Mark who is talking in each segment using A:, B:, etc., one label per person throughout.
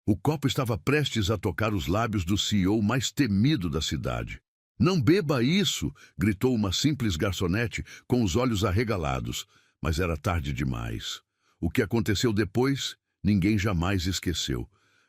A: O copo estava prestes a tocar os lábios do CEO mais temido da cidade. "Não beba isso!" gritou uma simples garçonete com os olhos arregalados, mas era tarde demais. O que aconteceu depois, ninguém jamais esqueceu.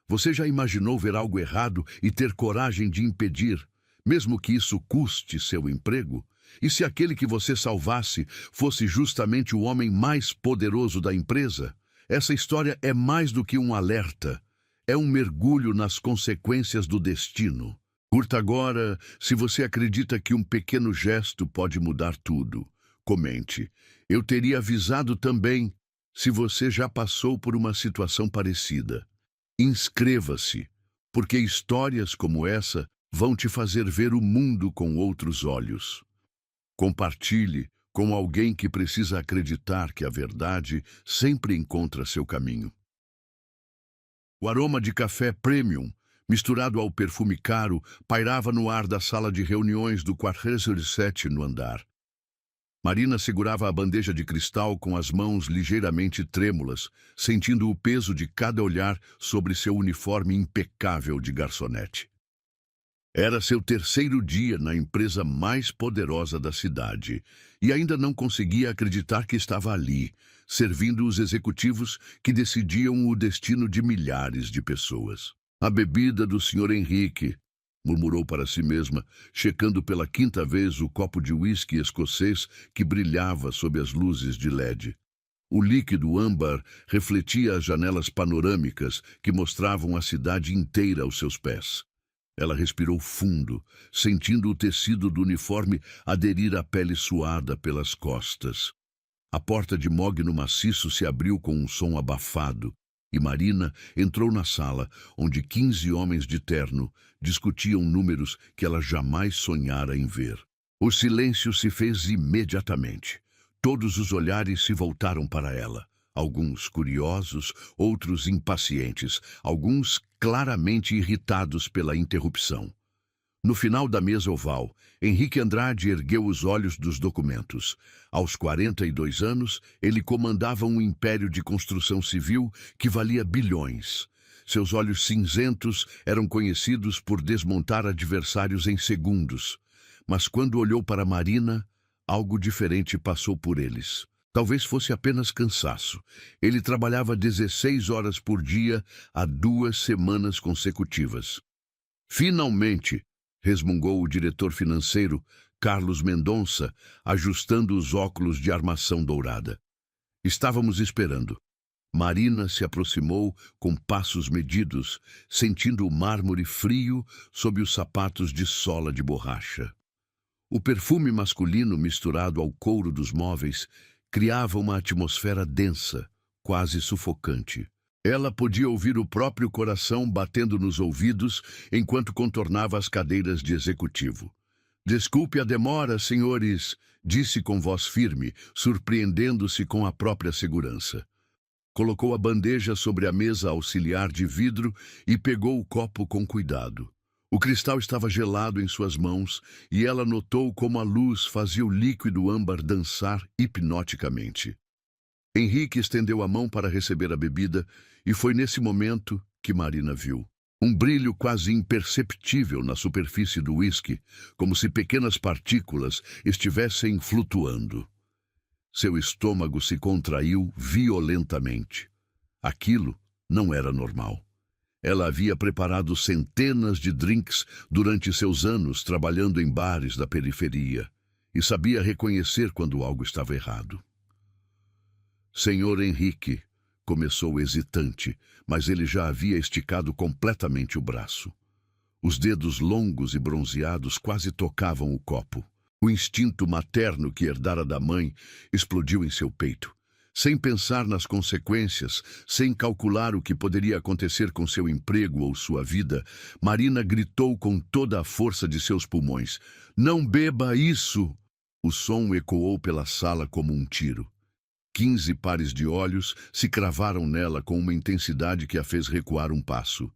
A: Você já imaginou ver algo errado e ter coragem de impedir, mesmo que isso custe seu emprego? E se aquele que você salvasse fosse justamente o homem mais poderoso da empresa? Essa história é mais do que um alerta. É um mergulho nas consequências do destino. Curta agora se você acredita que um pequeno gesto pode mudar tudo. Comente. Eu teria avisado também se você já passou por uma situação parecida. Inscreva-se, porque histórias como essa vão te fazer ver o mundo com outros olhos. Compartilhe com alguém que precisa acreditar que a verdade sempre encontra seu caminho. O aroma de café premium, misturado ao perfume caro, pairava no ar da sala de reuniões do 47º no andar. Marina segurava a bandeja de cristal com as mãos ligeiramente trêmulas, sentindo o peso de cada olhar sobre seu uniforme impecável de garçonete. Era seu terceiro dia na empresa mais poderosa da cidade e ainda não conseguia acreditar que estava ali, servindo os executivos que decidiam o destino de milhares de pessoas. "A bebida do Sr. Henrique", murmurou para si mesma, checando pela quinta vez o copo de uísque escocês que brilhava sob as luzes de LED. O líquido âmbar refletia as janelas panorâmicas que mostravam a cidade inteira aos seus pés. Ela respirou fundo, sentindo o tecido do uniforme aderir à pele suada pelas costas. A porta de mogno maciço se abriu com um som abafado, e Marina entrou na sala, onde 15 homens de terno discutiam números que ela jamais sonhara em ver. O silêncio se fez imediatamente. Todos os olhares se voltaram para ela. Alguns curiosos, outros impacientes, alguns claramente irritados pela interrupção. No final da mesa oval, Henrique Andrade ergueu os olhos dos documentos. Aos 42 anos, ele comandava um império de construção civil que valia bilhões. Seus olhos cinzentos eram conhecidos por desmontar adversários em segundos. Mas quando olhou para Marina, algo diferente passou por eles. Talvez fosse apenas cansaço. Ele trabalhava 16 horas por dia há 2 semanas consecutivas. "Finalmente!", resmungou o diretor financeiro, Carlos Mendonça, ajustando os óculos de armação dourada. "Estávamos esperando." Marina se aproximou com passos medidos, sentindo o mármore frio sob os sapatos de sola de borracha. O perfume masculino misturado ao couro dos móveis criava uma atmosfera densa, quase sufocante. Ela podia ouvir o próprio coração batendo nos ouvidos enquanto contornava as cadeiras de executivo. "Desculpe a demora, senhores", disse com voz firme, surpreendendo-se com a própria segurança. Colocou a bandeja sobre a mesa auxiliar de vidro e pegou o copo com cuidado. O cristal estava gelado em suas mãos e ela notou como a luz fazia o líquido âmbar dançar hipnoticamente. Henrique estendeu a mão para receber a bebida e foi nesse momento que Marina viu. Um brilho quase imperceptível na superfície do uísque, como se pequenas partículas estivessem flutuando. Seu estômago se contraiu violentamente. Aquilo não era normal. Ela havia preparado centenas de drinks durante seus anos trabalhando em bares da periferia e sabia reconhecer quando algo estava errado. "Senhor Henrique", começou hesitante, mas ele já havia esticado completamente o braço. Os dedos longos e bronzeados quase tocavam o copo. O instinto materno que herdara da mãe explodiu em seu peito. Sem pensar nas consequências, sem calcular o que poderia acontecer com seu emprego ou sua vida, Marina gritou com toda a força de seus pulmões: "Não beba isso!" O som ecoou pela sala como um tiro. 15 pares de olhos se cravaram nela com uma intensidade que a fez recuar um passo.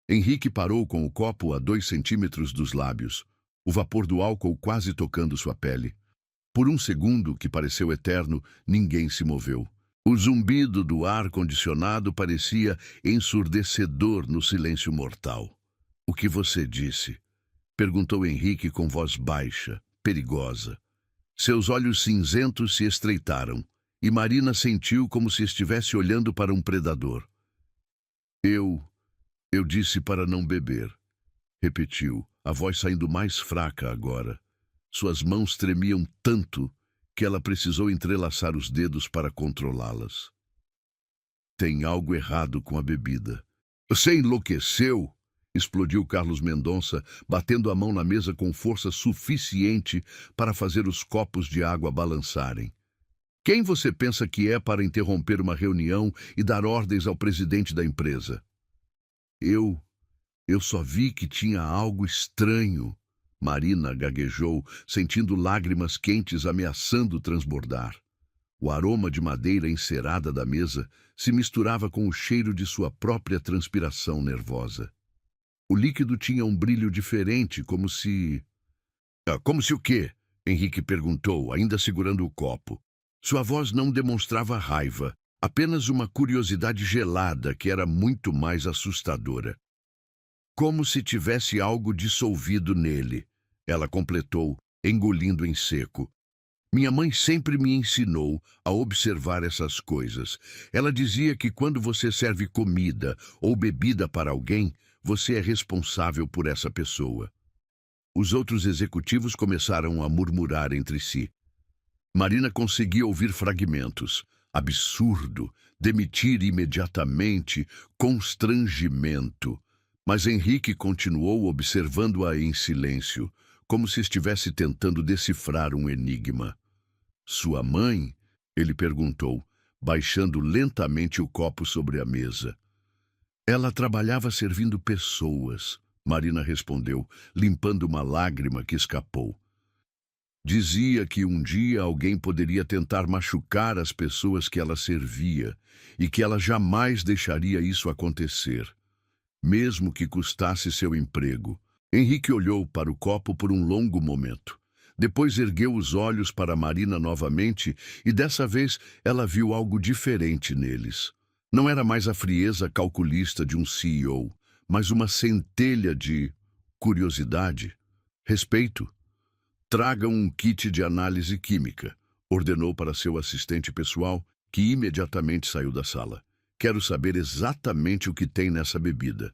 A: Henrique parou com o copo a 2 centímetros dos lábios, o vapor do álcool quase tocando sua pele. Por um segundo, que pareceu eterno, ninguém se moveu. O zumbido do ar-condicionado parecia ensurdecedor no silêncio mortal. "O que você disse?" perguntou Henrique com voz baixa, perigosa. Seus olhos cinzentos se estreitaram, e Marina sentiu como se estivesse olhando para um predador. Eu disse para não beber", repetiu, a voz saindo mais fraca agora. Suas mãos tremiam tanto que ela precisou entrelaçar os dedos para controlá-las. "Tem algo errado com a bebida." "Você enlouqueceu?" explodiu Carlos Mendonça, batendo a mão na mesa com força suficiente para fazer os copos de água balançarem. "Quem você pensa que é para interromper uma reunião e dar ordens ao presidente da empresa?" Eu só vi que tinha algo estranho." Marina gaguejou, sentindo lágrimas quentes ameaçando transbordar. O aroma de madeira encerada da mesa se misturava com o cheiro de sua própria transpiração nervosa. O líquido tinha um brilho diferente, como se... Como se o quê?" Henrique perguntou, ainda segurando o copo. Sua voz não demonstrava raiva, apenas uma curiosidade gelada que era muito mais assustadora. "Como se tivesse algo dissolvido nele", ela completou, engolindo em seco. "Minha mãe sempre me ensinou a observar essas coisas. Ela dizia que quando você serve comida ou bebida para alguém, você é responsável por essa pessoa." Os outros executivos começaram a murmurar entre si. Marina conseguia ouvir fragmentos. Absurdo, demitir imediatamente, constrangimento. Mas Henrique continuou observando-a em silêncio, como se estivesse tentando decifrar um enigma. "Sua mãe?" ele perguntou, baixando lentamente o copo sobre a mesa. "Ela trabalhava servindo pessoas", Marina respondeu, limpando uma lágrima que escapou. "Dizia que um dia alguém poderia tentar machucar as pessoas que ela servia e que ela jamais deixaria isso acontecer, mesmo que custasse seu emprego." Henrique olhou para o copo por um longo momento. Depois ergueu os olhos para Marina novamente e dessa vez ela viu algo diferente neles. Não era mais a frieza calculista de um CEO, mas uma centelha de curiosidade, respeito. "Traga um kit de análise química", ordenou para seu assistente pessoal, que imediatamente saiu da sala. "Quero saber exatamente o que tem nessa bebida."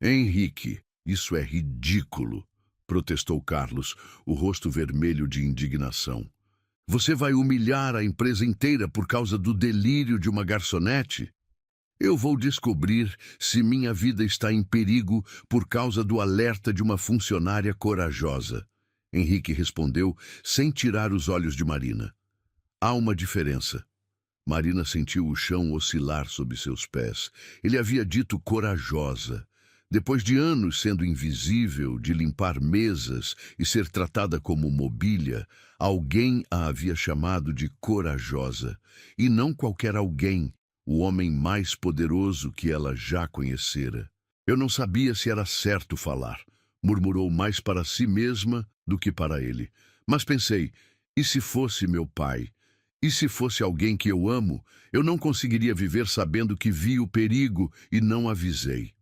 A: "Henrique, isso é ridículo", protestou Carlos, o rosto vermelho de indignação. "Você vai humilhar a empresa inteira por causa do delírio de uma garçonete? Eu vou descobrir se minha vida está em perigo por causa do alerta de uma funcionária corajosa." Henrique respondeu, sem tirar os olhos de Marina. "Há uma diferença." Marina sentiu o chão oscilar sob seus pés. Ele havia dito corajosa. Depois de anos sendo invisível, de limpar mesas e ser tratada como mobília, alguém a havia chamado de corajosa. E não qualquer alguém, o homem mais poderoso que ela já conhecera. "Eu não sabia se era certo falar", murmurou mais para si mesma do que para ele. "Mas pensei, e se fosse meu pai? E se fosse alguém que eu amo, eu não conseguiria viver sabendo que vi o perigo e não avisei."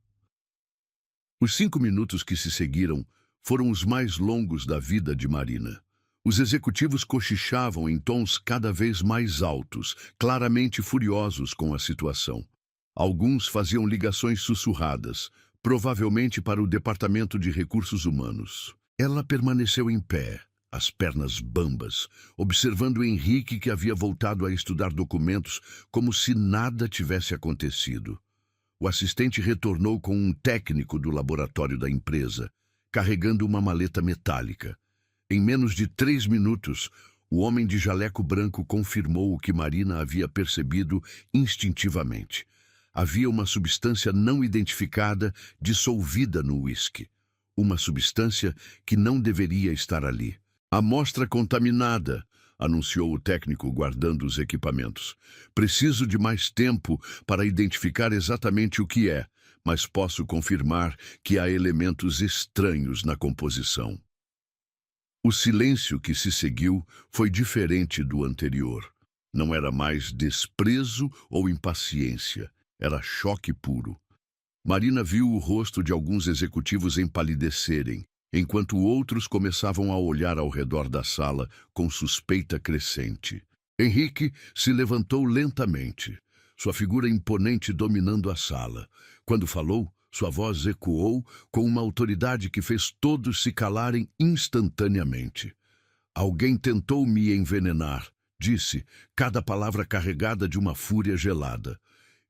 A: Os 5 minutos que se seguiram foram os mais longos da vida de Marina. Os executivos cochichavam em tons cada vez mais altos, claramente furiosos com a situação. Alguns faziam ligações sussurradas, provavelmente para o Departamento de Recursos Humanos. Ela permaneceu em pé, as pernas bambas, observando Henrique, que havia voltado a estudar documentos como se nada tivesse acontecido. O assistente retornou com um técnico do laboratório da empresa, carregando uma maleta metálica. Em menos de 3 minutos, o homem de jaleco branco confirmou o que Marina havia percebido instintivamente. Havia uma substância não identificada dissolvida no uísque. Uma substância que não deveria estar ali. "Amostra contaminada", anunciou o técnico guardando os equipamentos. "Preciso de mais tempo para identificar exatamente o que é, mas posso confirmar que há elementos estranhos na composição." O silêncio que se seguiu foi diferente do anterior. Não era mais desprezo ou impaciência, era choque puro. Marina viu o rosto de alguns executivos empalidecerem, enquanto outros começavam a olhar ao redor da sala com suspeita crescente. Henrique se levantou lentamente, sua figura imponente dominando a sala. Quando falou, sua voz ecoou com uma autoridade que fez todos se calarem instantaneamente. Alguém tentou me envenenar, disse, cada palavra carregada de uma fúria gelada.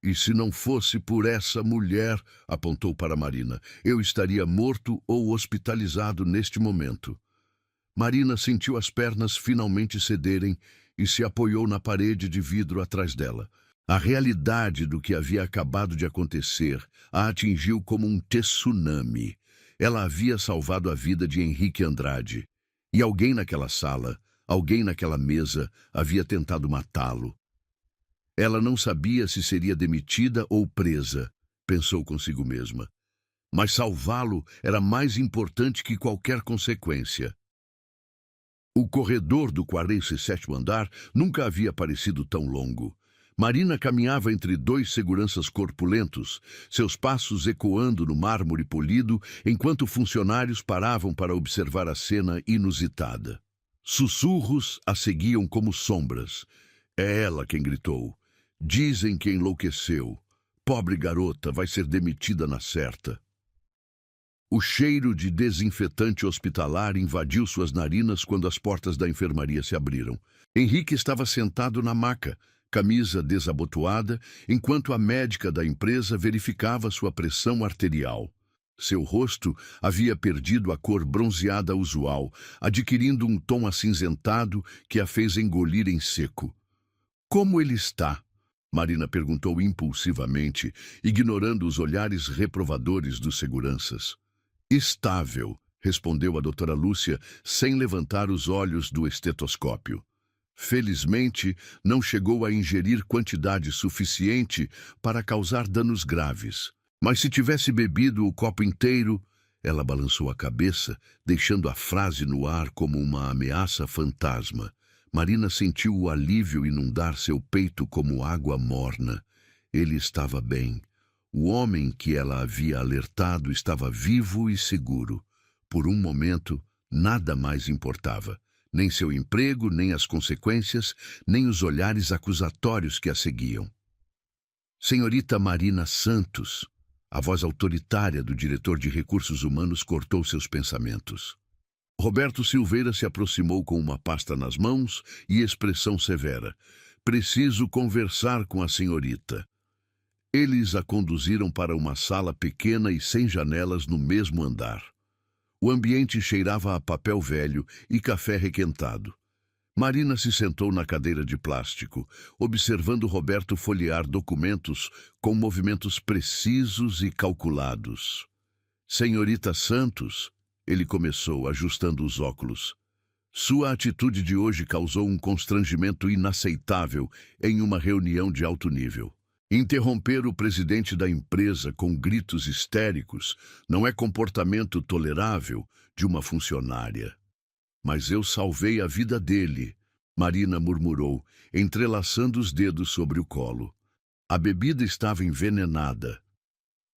A: E se não fosse por essa mulher, apontou para Marina, eu estaria morto ou hospitalizado neste momento. Marina sentiu as pernas finalmente cederem e se apoiou na parede de vidro atrás dela. A realidade do que havia acabado de acontecer a atingiu como um tsunami. Ela havia salvado a vida de Henrique Andrade. E alguém naquela sala, alguém naquela mesa, havia tentado matá-lo. Ela não sabia se seria demitida ou presa, pensou consigo mesma. Mas salvá-lo era mais importante que qualquer consequência. O corredor do 47º andar nunca havia parecido tão longo. Marina caminhava entre dois seguranças corpulentos, seus passos ecoando no mármore polido, enquanto funcionários paravam para observar a cena inusitada. Sussurros a seguiam como sombras. É ela quem gritou. Dizem que enlouqueceu. Pobre garota, vai ser demitida na certa. O cheiro de desinfetante hospitalar invadiu suas narinas quando as portas da enfermaria se abriram. Henrique estava sentado na maca, camisa desabotoada, enquanto a médica da empresa verificava sua pressão arterial. Seu rosto havia perdido a cor bronzeada usual, adquirindo um tom acinzentado que a fez engolir em seco. Como ele está? Marina perguntou impulsivamente, ignorando os olhares reprovadores dos seguranças. Estável, respondeu a doutora Lúcia, sem levantar os olhos do estetoscópio. Felizmente, não chegou a ingerir quantidade suficiente para causar danos graves. Mas se tivesse bebido o copo inteiro... Ela balançou a cabeça, deixando a frase no ar como uma ameaça fantasma. Marina sentiu o alívio inundar seu peito como água morna. Ele estava bem. O homem que ela havia alertado estava vivo e seguro. Por um momento, nada mais importava. Nem seu emprego, nem as consequências, nem os olhares acusatórios que a seguiam. Senhorita Marina Santos, a voz autoritária do diretor de recursos humanos cortou seus pensamentos. Roberto Silveira se aproximou com uma pasta nas mãos e expressão severa. Preciso conversar com a senhorita. Eles a conduziram para uma sala pequena e sem janelas no mesmo andar. O ambiente cheirava a papel velho e café requentado. Marina se sentou na cadeira de plástico, observando Roberto folhear documentos com movimentos precisos e calculados. Senhorita Santos... Ele começou, ajustando os óculos. Sua atitude de hoje causou um constrangimento inaceitável em uma reunião de alto nível. Interromper o presidente da empresa com gritos histéricos não é comportamento tolerável de uma funcionária. Mas eu salvei a vida dele, Marina murmurou, entrelaçando os dedos sobre o colo. A bebida estava envenenada.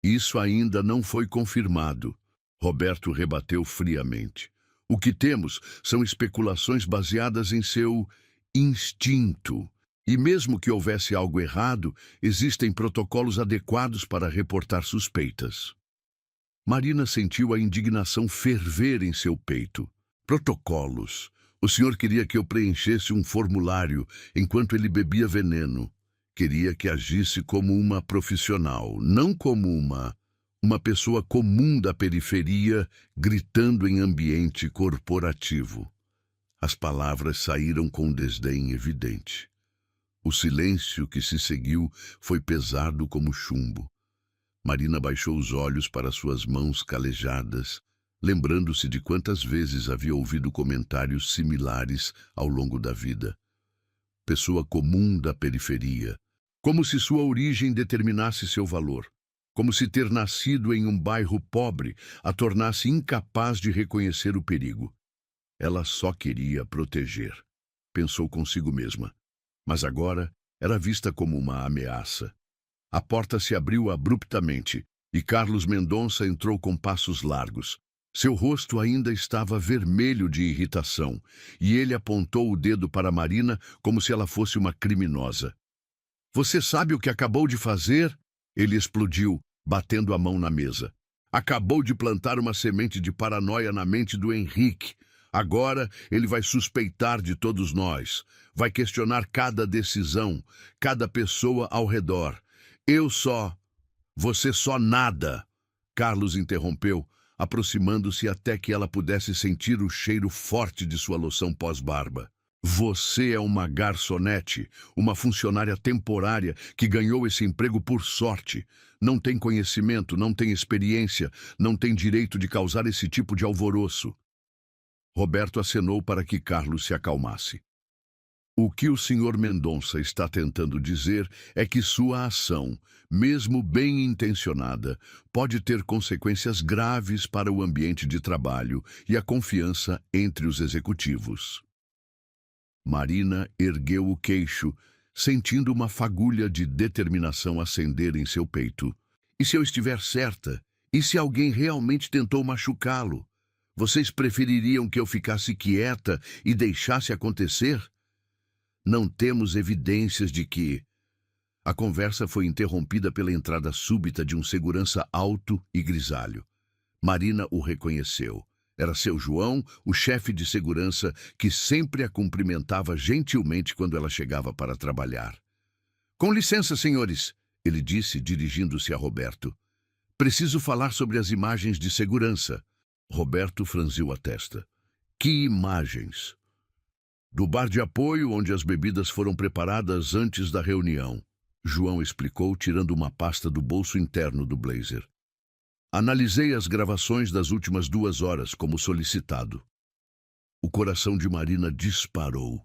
A: Isso ainda não foi confirmado. Roberto rebateu friamente. O que temos são especulações baseadas em seu instinto. E mesmo que houvesse algo errado, existem protocolos adequados para reportar suspeitas. Marina sentiu a indignação ferver em seu peito. Protocolos. O senhor queria que eu preenchesse um formulário enquanto ele bebia veneno. Queria que agisse como uma profissional, não como uma pessoa comum da periferia gritando em ambiente corporativo. As palavras saíram com desdém evidente. O silêncio que se seguiu foi pesado como chumbo. Marina baixou os olhos para suas mãos calejadas, lembrando-se de quantas vezes havia ouvido comentários similares ao longo da vida. Pessoa comum da periferia, como se sua origem determinasse seu valor. Como se ter nascido em um bairro pobre a tornasse incapaz de reconhecer o perigo. Ela só queria proteger, pensou consigo mesma. mas agora era vista como uma ameaça. A porta se abriu abruptamente e Carlos Mendonça entrou com passos largos. Seu rosto ainda estava vermelho de irritação, e ele apontou o dedo para Marina como se ela fosse uma criminosa. "Você sabe o que acabou de fazer?" Ele explodiu, batendo a mão na mesa. "Acabou de plantar uma semente de paranoia na mente do Henrique. Agora ele vai suspeitar de todos nós. Vai questionar cada decisão, cada pessoa ao redor. Você só nada." Carlos interrompeu, aproximando-se até que ela pudesse sentir o cheiro forte de sua loção pós-barba. "Você é uma garçonete, uma funcionária temporária que ganhou esse emprego por sorte. Não tem conhecimento, não tem experiência, não tem direito de causar esse tipo de alvoroço." Roberto acenou para que Carlos se acalmasse. "O que o Sr. Mendonça está tentando dizer é que sua ação, mesmo bem intencionada, pode ter consequências graves para o ambiente de trabalho e a confiança entre os executivos." Marina ergueu o queixo, sentindo uma fagulha de determinação acender em seu peito. "E se eu estiver certa? E se alguém realmente tentou machucá-lo? Vocês prefeririam que eu ficasse quieta e deixasse acontecer? Não temos evidências de que..." A conversa foi interrompida pela entrada súbita de um segurança alto e grisalho. Marina o reconheceu. Era seu João, o chefe de segurança, que sempre a cumprimentava gentilmente quando ela chegava para trabalhar. "Com licença, senhores," ele disse, dirigindo-se a Roberto. "Preciso falar sobre as imagens de segurança." Roberto franziu a testa. "Que imagens?" "Do bar de apoio, onde as bebidas foram preparadas antes da reunião," João explicou, tirando uma pasta do bolso interno do blazer. "Analisei as gravações das últimas 2 horas, como solicitado." O coração de Marina disparou.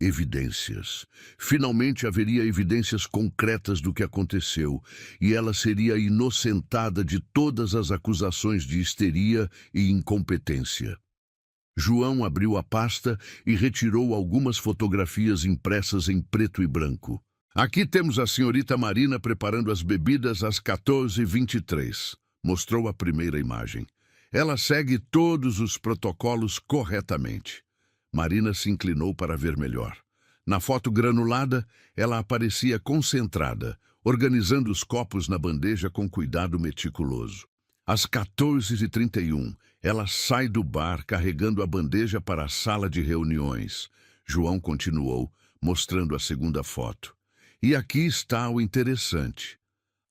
A: Evidências. Finalmente haveria evidências concretas do que aconteceu, e ela seria inocentada de todas as acusações de histeria e incompetência. João abriu a pasta e retirou algumas fotografias impressas em preto e branco. "Aqui temos a senhorita Marina preparando as bebidas às 14h23. Mostrou a primeira imagem. "Ela segue todos os protocolos corretamente." Marina se inclinou para ver melhor. Na foto granulada, ela aparecia concentrada, organizando os copos na bandeja com cuidado meticuloso. Às 14h31, ela sai do bar carregando a bandeja para a sala de reuniões. João continuou, mostrando a segunda foto. "E aqui está o interessante.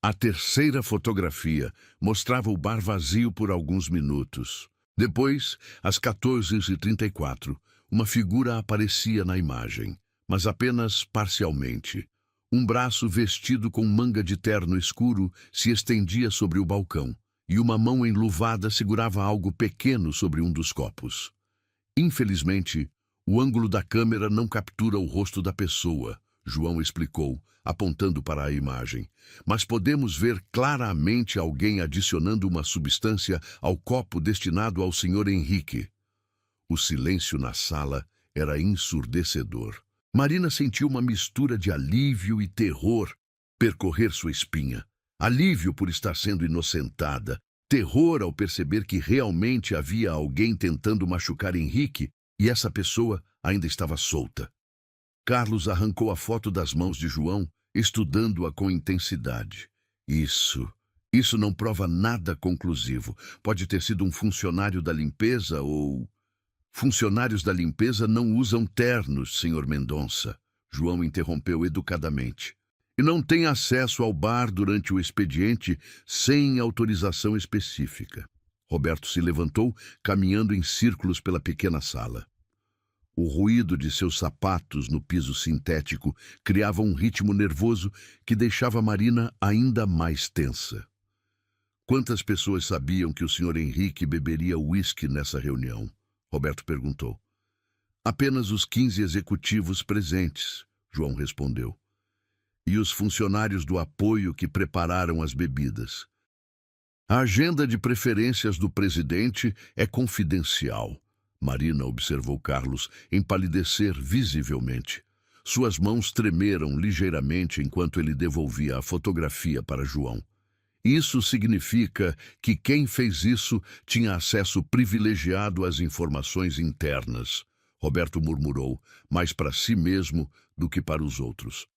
A: A terceira fotografia mostrava o bar vazio por alguns minutos. Depois, às 14h34, uma figura aparecia na imagem, mas apenas parcialmente. Um braço vestido com manga de terno escuro se estendia sobre o balcão, e uma mão enluvada segurava algo pequeno sobre um dos copos. Infelizmente, o ângulo da câmera não captura o rosto da pessoa, João explicou, apontando para a imagem. "Mas podemos ver claramente alguém adicionando uma substância ao copo destinado ao Sr. Henrique." O silêncio na sala era ensurdecedor. Marina sentiu uma mistura de alívio e terror percorrer sua espinha. Alívio por estar sendo inocentada, terror ao perceber que realmente havia alguém tentando machucar Henrique e essa pessoa ainda estava solta. Carlos arrancou a foto das mãos de João, estudando-a com intensidade. Isso não prova nada conclusivo. Pode ter sido um funcionário da limpeza ou... "Funcionários da limpeza não usam ternos, Sr. Mendonça," João interrompeu educadamente. "E não tem acesso ao bar durante o expediente sem autorização específica." Roberto se levantou, caminhando em círculos pela pequena sala. O ruído de seus sapatos no piso sintético criava um ritmo nervoso que deixava Marina ainda mais tensa. "Quantas pessoas sabiam que o Sr. Henrique beberia uísque nessa reunião?" Roberto perguntou. "Apenas os 15 executivos presentes," João respondeu. "E os funcionários do apoio que prepararam as bebidas. A agenda de preferências do presidente é confidencial." Marina observou Carlos empalidecer visivelmente. Suas mãos tremeram ligeiramente enquanto ele devolvia a fotografia para João. Isso significa que quem fez isso tinha acesso privilegiado às informações internas, Roberto murmurou, mais para si mesmo do que para os outros.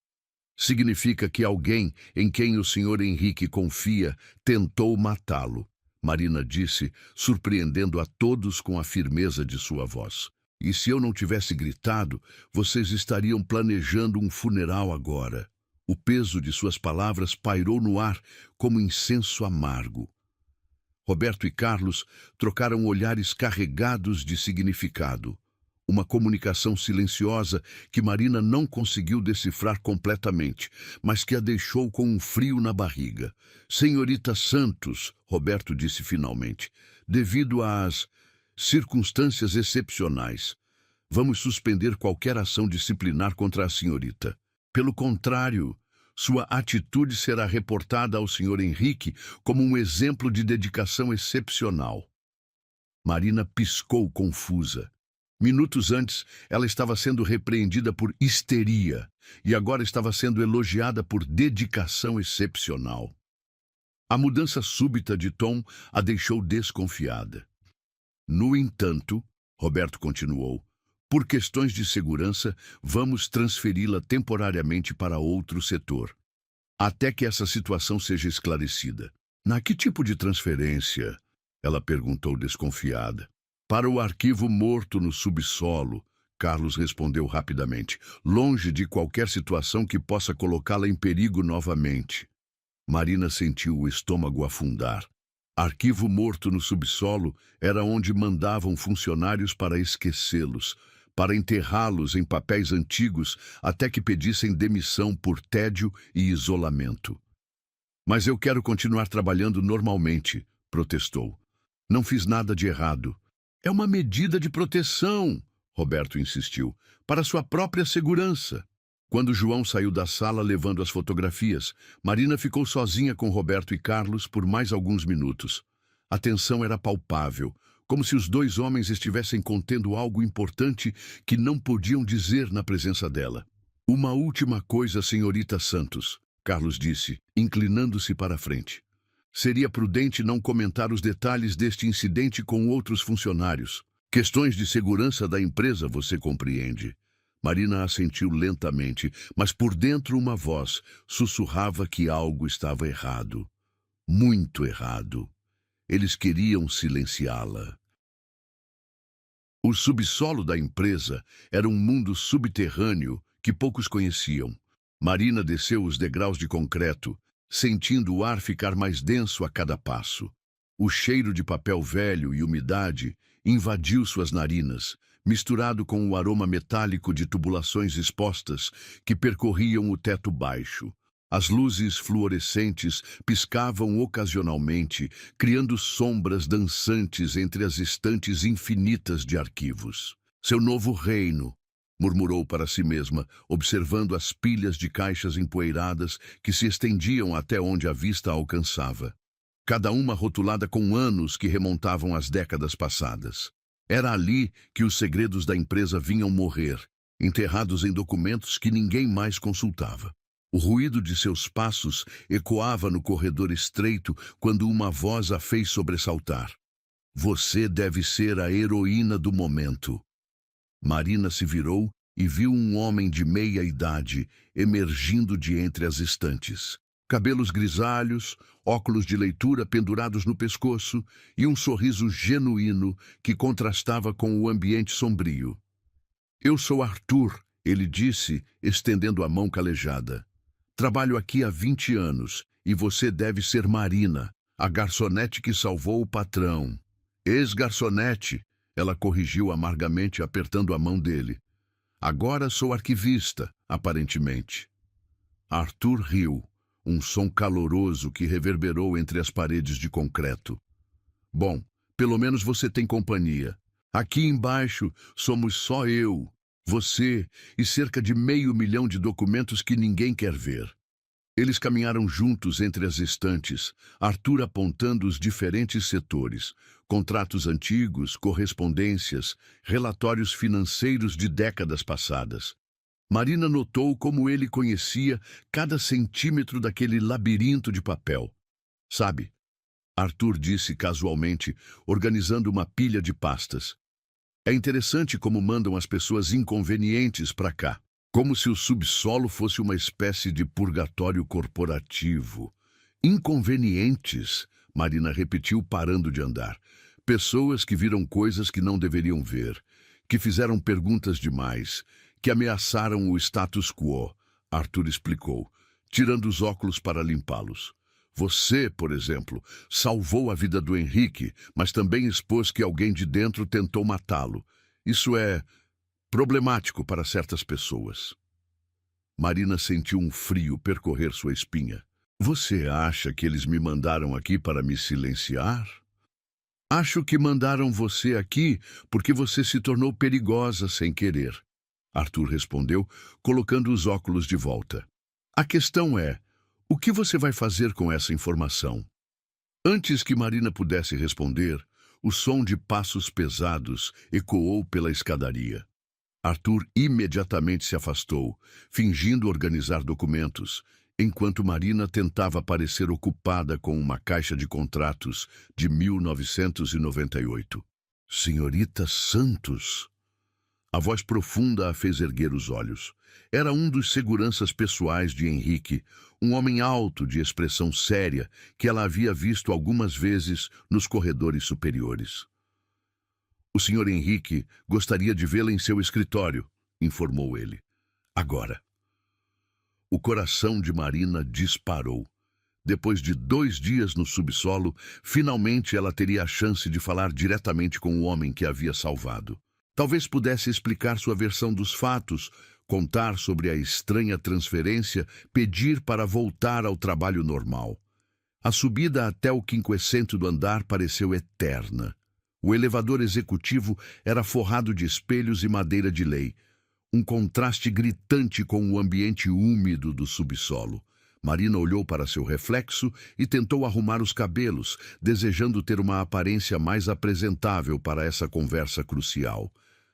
A: Significa que alguém em quem o Sr. Henrique confia tentou matá-lo, Marina disse, surpreendendo a todos com a firmeza de sua voz. E se eu não tivesse gritado, vocês estariam planejando um funeral agora. O peso de suas palavras pairou no ar como incenso amargo. Roberto e Carlos trocaram olhares carregados de significado. Uma comunicação silenciosa que Marina não conseguiu decifrar completamente, mas que a deixou com um frio na barriga. Senhorita Santos, Roberto disse finalmente, devido às circunstâncias excepcionais, vamos suspender qualquer ação disciplinar contra a senhorita. Pelo contrário, sua atitude será reportada ao Sr. Henrique como um exemplo de dedicação excepcional. Marina piscou confusa. Minutos antes, ela estava sendo repreendida por histeria e agora estava sendo elogiada por dedicação excepcional. A mudança súbita de tom a deixou desconfiada. No entanto, Roberto continuou, por questões de segurança, vamos transferi-la temporariamente para outro setor, até que essa situação seja esclarecida. Que tipo de transferência? Ela perguntou desconfiada. Para o arquivo morto no subsolo, Carlos respondeu rapidamente, longe de qualquer situação que possa colocá-la em perigo novamente. Marina sentiu o estômago afundar. Arquivo morto no subsolo era onde mandavam funcionários para esquecê-los, para enterrá-los em papéis antigos até que pedissem demissão por tédio e isolamento. Mas eu quero continuar trabalhando normalmente, protestou. Não fiz nada de errado. É uma medida de proteção, Roberto insistiu, para sua própria segurança. Quando João saiu da sala levando as fotografias, Marina ficou sozinha com Roberto e Carlos por mais alguns minutos. A tensão era palpável, como se os dois homens estivessem contendo algo importante que não podiam dizer na presença dela. Uma última coisa, senhorita Santos, Carlos disse, inclinando-se para a frente. Seria prudente não comentar os detalhes deste incidente com outros funcionários. Questões de segurança da empresa, você compreende. Marina assentiu lentamente, mas por dentro uma voz sussurrava que algo estava errado. Muito errado. Eles queriam silenciá-la. O subsolo da empresa era um mundo subterrâneo que poucos conheciam. Marina desceu os degraus de concreto, sentindo o ar ficar mais denso a cada passo. O cheiro de papel velho e umidade invadiu suas narinas, misturado com o aroma metálico de tubulações expostas que percorriam o teto baixo. As luzes fluorescentes piscavam ocasionalmente, criando sombras dançantes entre as estantes infinitas de arquivos. Seu novo reino, murmurou para si mesma, observando as pilhas de caixas empoeiradas que se estendiam até onde a vista alcançava. Cada uma rotulada com anos que remontavam às décadas passadas. Era ali que os segredos da empresa vinham morrer, enterrados em documentos que ninguém mais consultava. O ruído de seus passos ecoava no corredor estreito quando uma voz a fez sobressaltar. Você deve ser a heroína do momento. Marina se virou e viu um homem de meia idade emergindo de entre as estantes. Cabelos grisalhos, óculos de leitura pendurados no pescoço e um sorriso genuíno que contrastava com o ambiente sombrio. Eu sou Arthur, ele disse, estendendo a mão calejada. Trabalho aqui há 20 anos e você deve ser Marina, a garçonete que salvou o patrão. Ex-garçonete, ela corrigiu amargamente apertando a mão dele. Agora sou arquivista, aparentemente. Arthur riu, um som caloroso que reverberou entre as paredes de concreto. Bom, pelo menos você tem companhia. Aqui embaixo somos só eu, você e cerca de 500 mil de documentos que ninguém quer ver. Eles caminharam juntos entre as estantes, Arthur apontando os diferentes setores, contratos antigos, correspondências, relatórios financeiros de décadas passadas. Marina notou como ele conhecia cada centímetro daquele labirinto de papel. Sabe, Arthur disse casualmente, organizando uma pilha de pastas. É interessante como mandam as pessoas inconvenientes para cá. Como se o subsolo fosse uma espécie de purgatório corporativo. Inconvenientes, Marina repetiu, parando de andar. Pessoas que viram coisas que não deveriam ver, que fizeram perguntas demais, que ameaçaram o status quo, Arthur explicou, tirando os óculos para limpá-los. Você, por exemplo, salvou a vida do Henrique, mas também expôs que alguém de dentro tentou matá-lo. Isso é problemático para certas pessoas. Marina sentiu um frio percorrer sua espinha. Você acha que eles me mandaram aqui para me silenciar? Acho que mandaram você aqui porque você se tornou perigosa sem querer. Arthur respondeu, colocando os óculos de volta. A questão é, o que você vai fazer com essa informação? Antes que Marina pudesse responder, o som de passos pesados ecoou pela escadaria. Arthur imediatamente se afastou, fingindo organizar documentos, enquanto Marina tentava parecer ocupada com uma caixa de contratos de 1998. Senhorita Santos! A voz profunda a fez erguer os olhos. Era um dos seguranças pessoais de Henrique, um homem alto de expressão séria que ela havia visto algumas vezes nos corredores superiores. O Sr. Henrique gostaria de vê-la em seu escritório, informou ele. Agora. O coração de Marina disparou. Depois de 2 dias no subsolo, finalmente ela teria a chance de falar diretamente com o homem que a havia salvado. Talvez pudesse explicar sua versão dos fatos, contar sobre a estranha transferência, pedir para voltar ao trabalho normal. A subida até o 50º andar pareceu eterna. O elevador executivo era forrado de espelhos e madeira de lei, um contraste gritante com o ambiente úmido do subsolo. Marina olhou para seu reflexo e tentou arrumar os cabelos, desejando ter uma aparência mais apresentável para essa conversa crucial.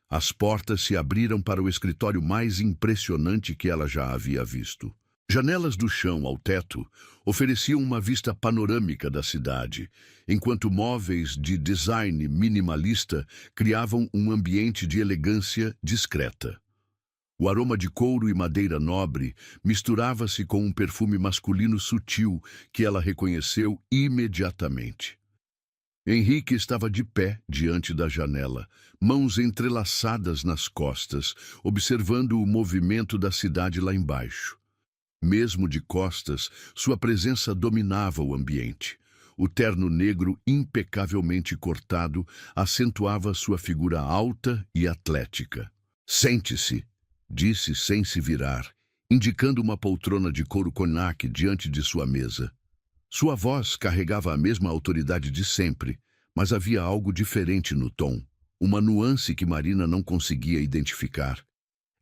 A: As portas se abriram para o escritório mais impressionante que ela já havia visto. Janelas do chão ao teto ofereciam uma vista panorâmica da cidade, enquanto móveis de design minimalista criavam um ambiente de elegância discreta. O aroma de couro e madeira nobre misturava-se com um perfume masculino sutil que ela reconheceu imediatamente. Henrique estava de pé diante da janela, mãos entrelaçadas nas costas, observando o movimento da cidade lá embaixo. Mesmo de costas, sua presença dominava o ambiente. O terno negro impecavelmente cortado acentuava sua figura alta e atlética. Sente-se, disse sem se virar, indicando uma poltrona de couro conhaque diante de sua mesa. Sua voz carregava a mesma autoridade de sempre, mas havia algo diferente no tom, uma nuance que Marina não conseguia identificar.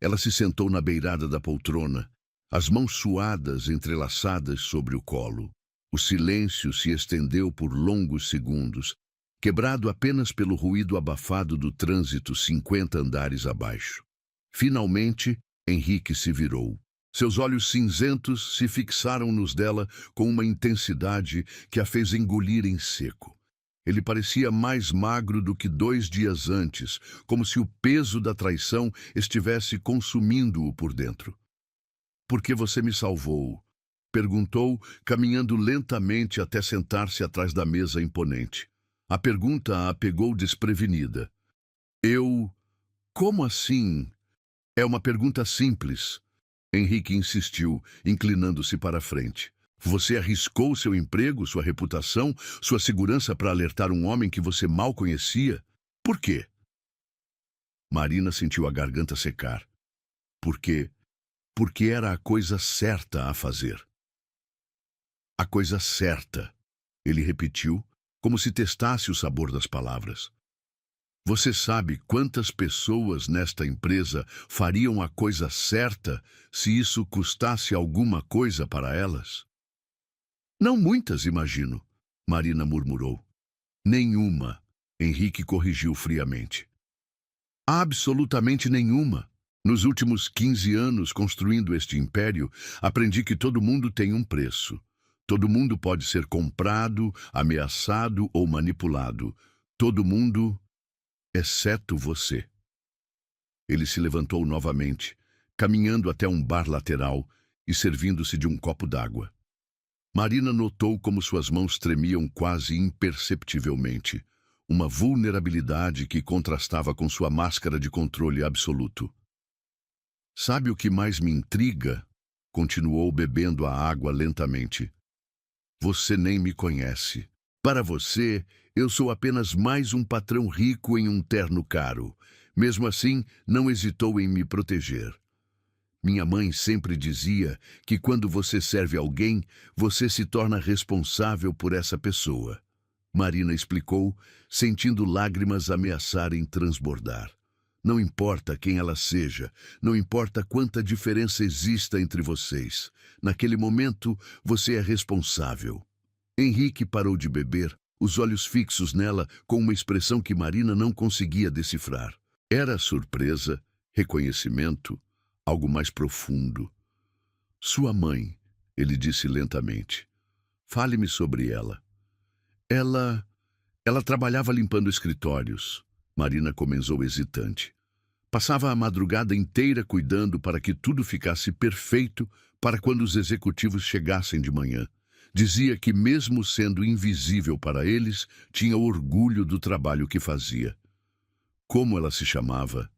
A: Ela se sentou na beirada da poltrona, as mãos suadas entrelaçadas sobre o colo. O silêncio se estendeu por longos segundos, quebrado apenas pelo ruído abafado do trânsito 50 andares abaixo. Finalmente, Henrique se virou. Seus olhos cinzentos se fixaram nos dela com uma intensidade que a fez engolir em seco. Ele parecia mais magro do que 2 dias antes, como se o peso da traição estivesse consumindo-o por dentro. "Por que você me salvou?" perguntou, caminhando lentamente até sentar-se atrás da mesa imponente. A pergunta a pegou desprevenida. Como assim? É uma pergunta simples." Henrique insistiu, inclinando-se para a frente. "Você arriscou seu emprego, sua reputação, sua segurança para alertar um homem que você mal conhecia? Por quê?" Marina sentiu a garganta secar. "Por quê? Porque era a coisa certa a fazer." "A coisa certa", ele repetiu, como se testasse o sabor das palavras. "Você sabe quantas pessoas nesta empresa fariam a coisa certa se isso custasse alguma coisa para elas?" "Não muitas, imagino", Marina murmurou. "Nenhuma", Henrique corrigiu friamente. "Absolutamente nenhuma." Nos últimos 15 anos construindo este império, aprendi que todo mundo tem um preço. Todo mundo pode ser comprado, ameaçado ou manipulado. Todo mundo, exceto você. Ele se levantou novamente, caminhando até um bar lateral e servindo-se de um copo d'água. Marina notou como suas mãos tremiam quase imperceptivelmente, uma vulnerabilidade que contrastava com sua máscara de controle absoluto. Sabe o que mais me intriga? Continuou bebendo a água lentamente. Você nem me conhece. Para você, eu sou apenas mais um patrão rico em um terno caro. Mesmo assim, não hesitou em me proteger. Minha mãe sempre dizia que quando você serve alguém, você se torna responsável por essa pessoa. Marina explicou, sentindo lágrimas ameaçarem transbordar. Não importa quem ela seja, não importa quanta diferença exista entre vocês. Naquele momento, você é responsável. Henrique parou de beber, os olhos fixos nela com uma expressão que Marina não conseguia decifrar. Era surpresa, reconhecimento, algo mais profundo. Sua mãe, ele disse lentamente. Fale-me sobre ela. Ela trabalhava limpando escritórios. Marina comenzou hesitante. Passava a madrugada inteira cuidando para que tudo ficasse perfeito para quando os executivos chegassem de manhã. Dizia que, mesmo sendo invisível para eles, tinha orgulho do trabalho que fazia. Como ela se chamava?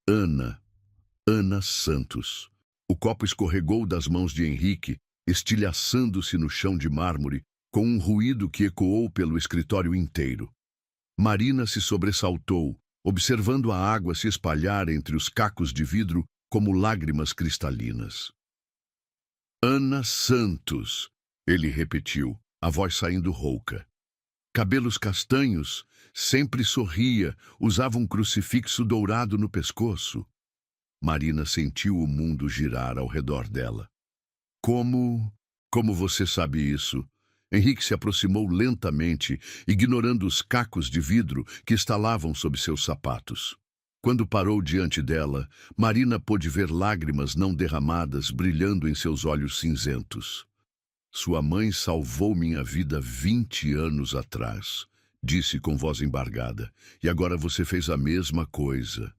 A: Ana Santos. O copo escorregou das mãos de Henrique, estilhaçando-se no chão de mármore, com um ruído que ecoou pelo escritório inteiro. Marina se sobressaltou, observando a água se espalhar entre os cacos de vidro como lágrimas cristalinas. Ana Santos, ele repetiu, a voz saindo rouca. Cabelos castanhos, sempre sorria, usava um crucifixo dourado no pescoço. Marina sentiu o mundo girar ao redor dela. Como você sabe isso? Henrique se aproximou lentamente, ignorando os cacos de vidro que estalavam sob seus sapatos. Quando parou diante dela, Marina pôde ver lágrimas não derramadas brilhando em seus olhos cinzentos. Sua mãe salvou minha vida 20 anos atrás, disse com voz embargada, e agora você fez a mesma coisa.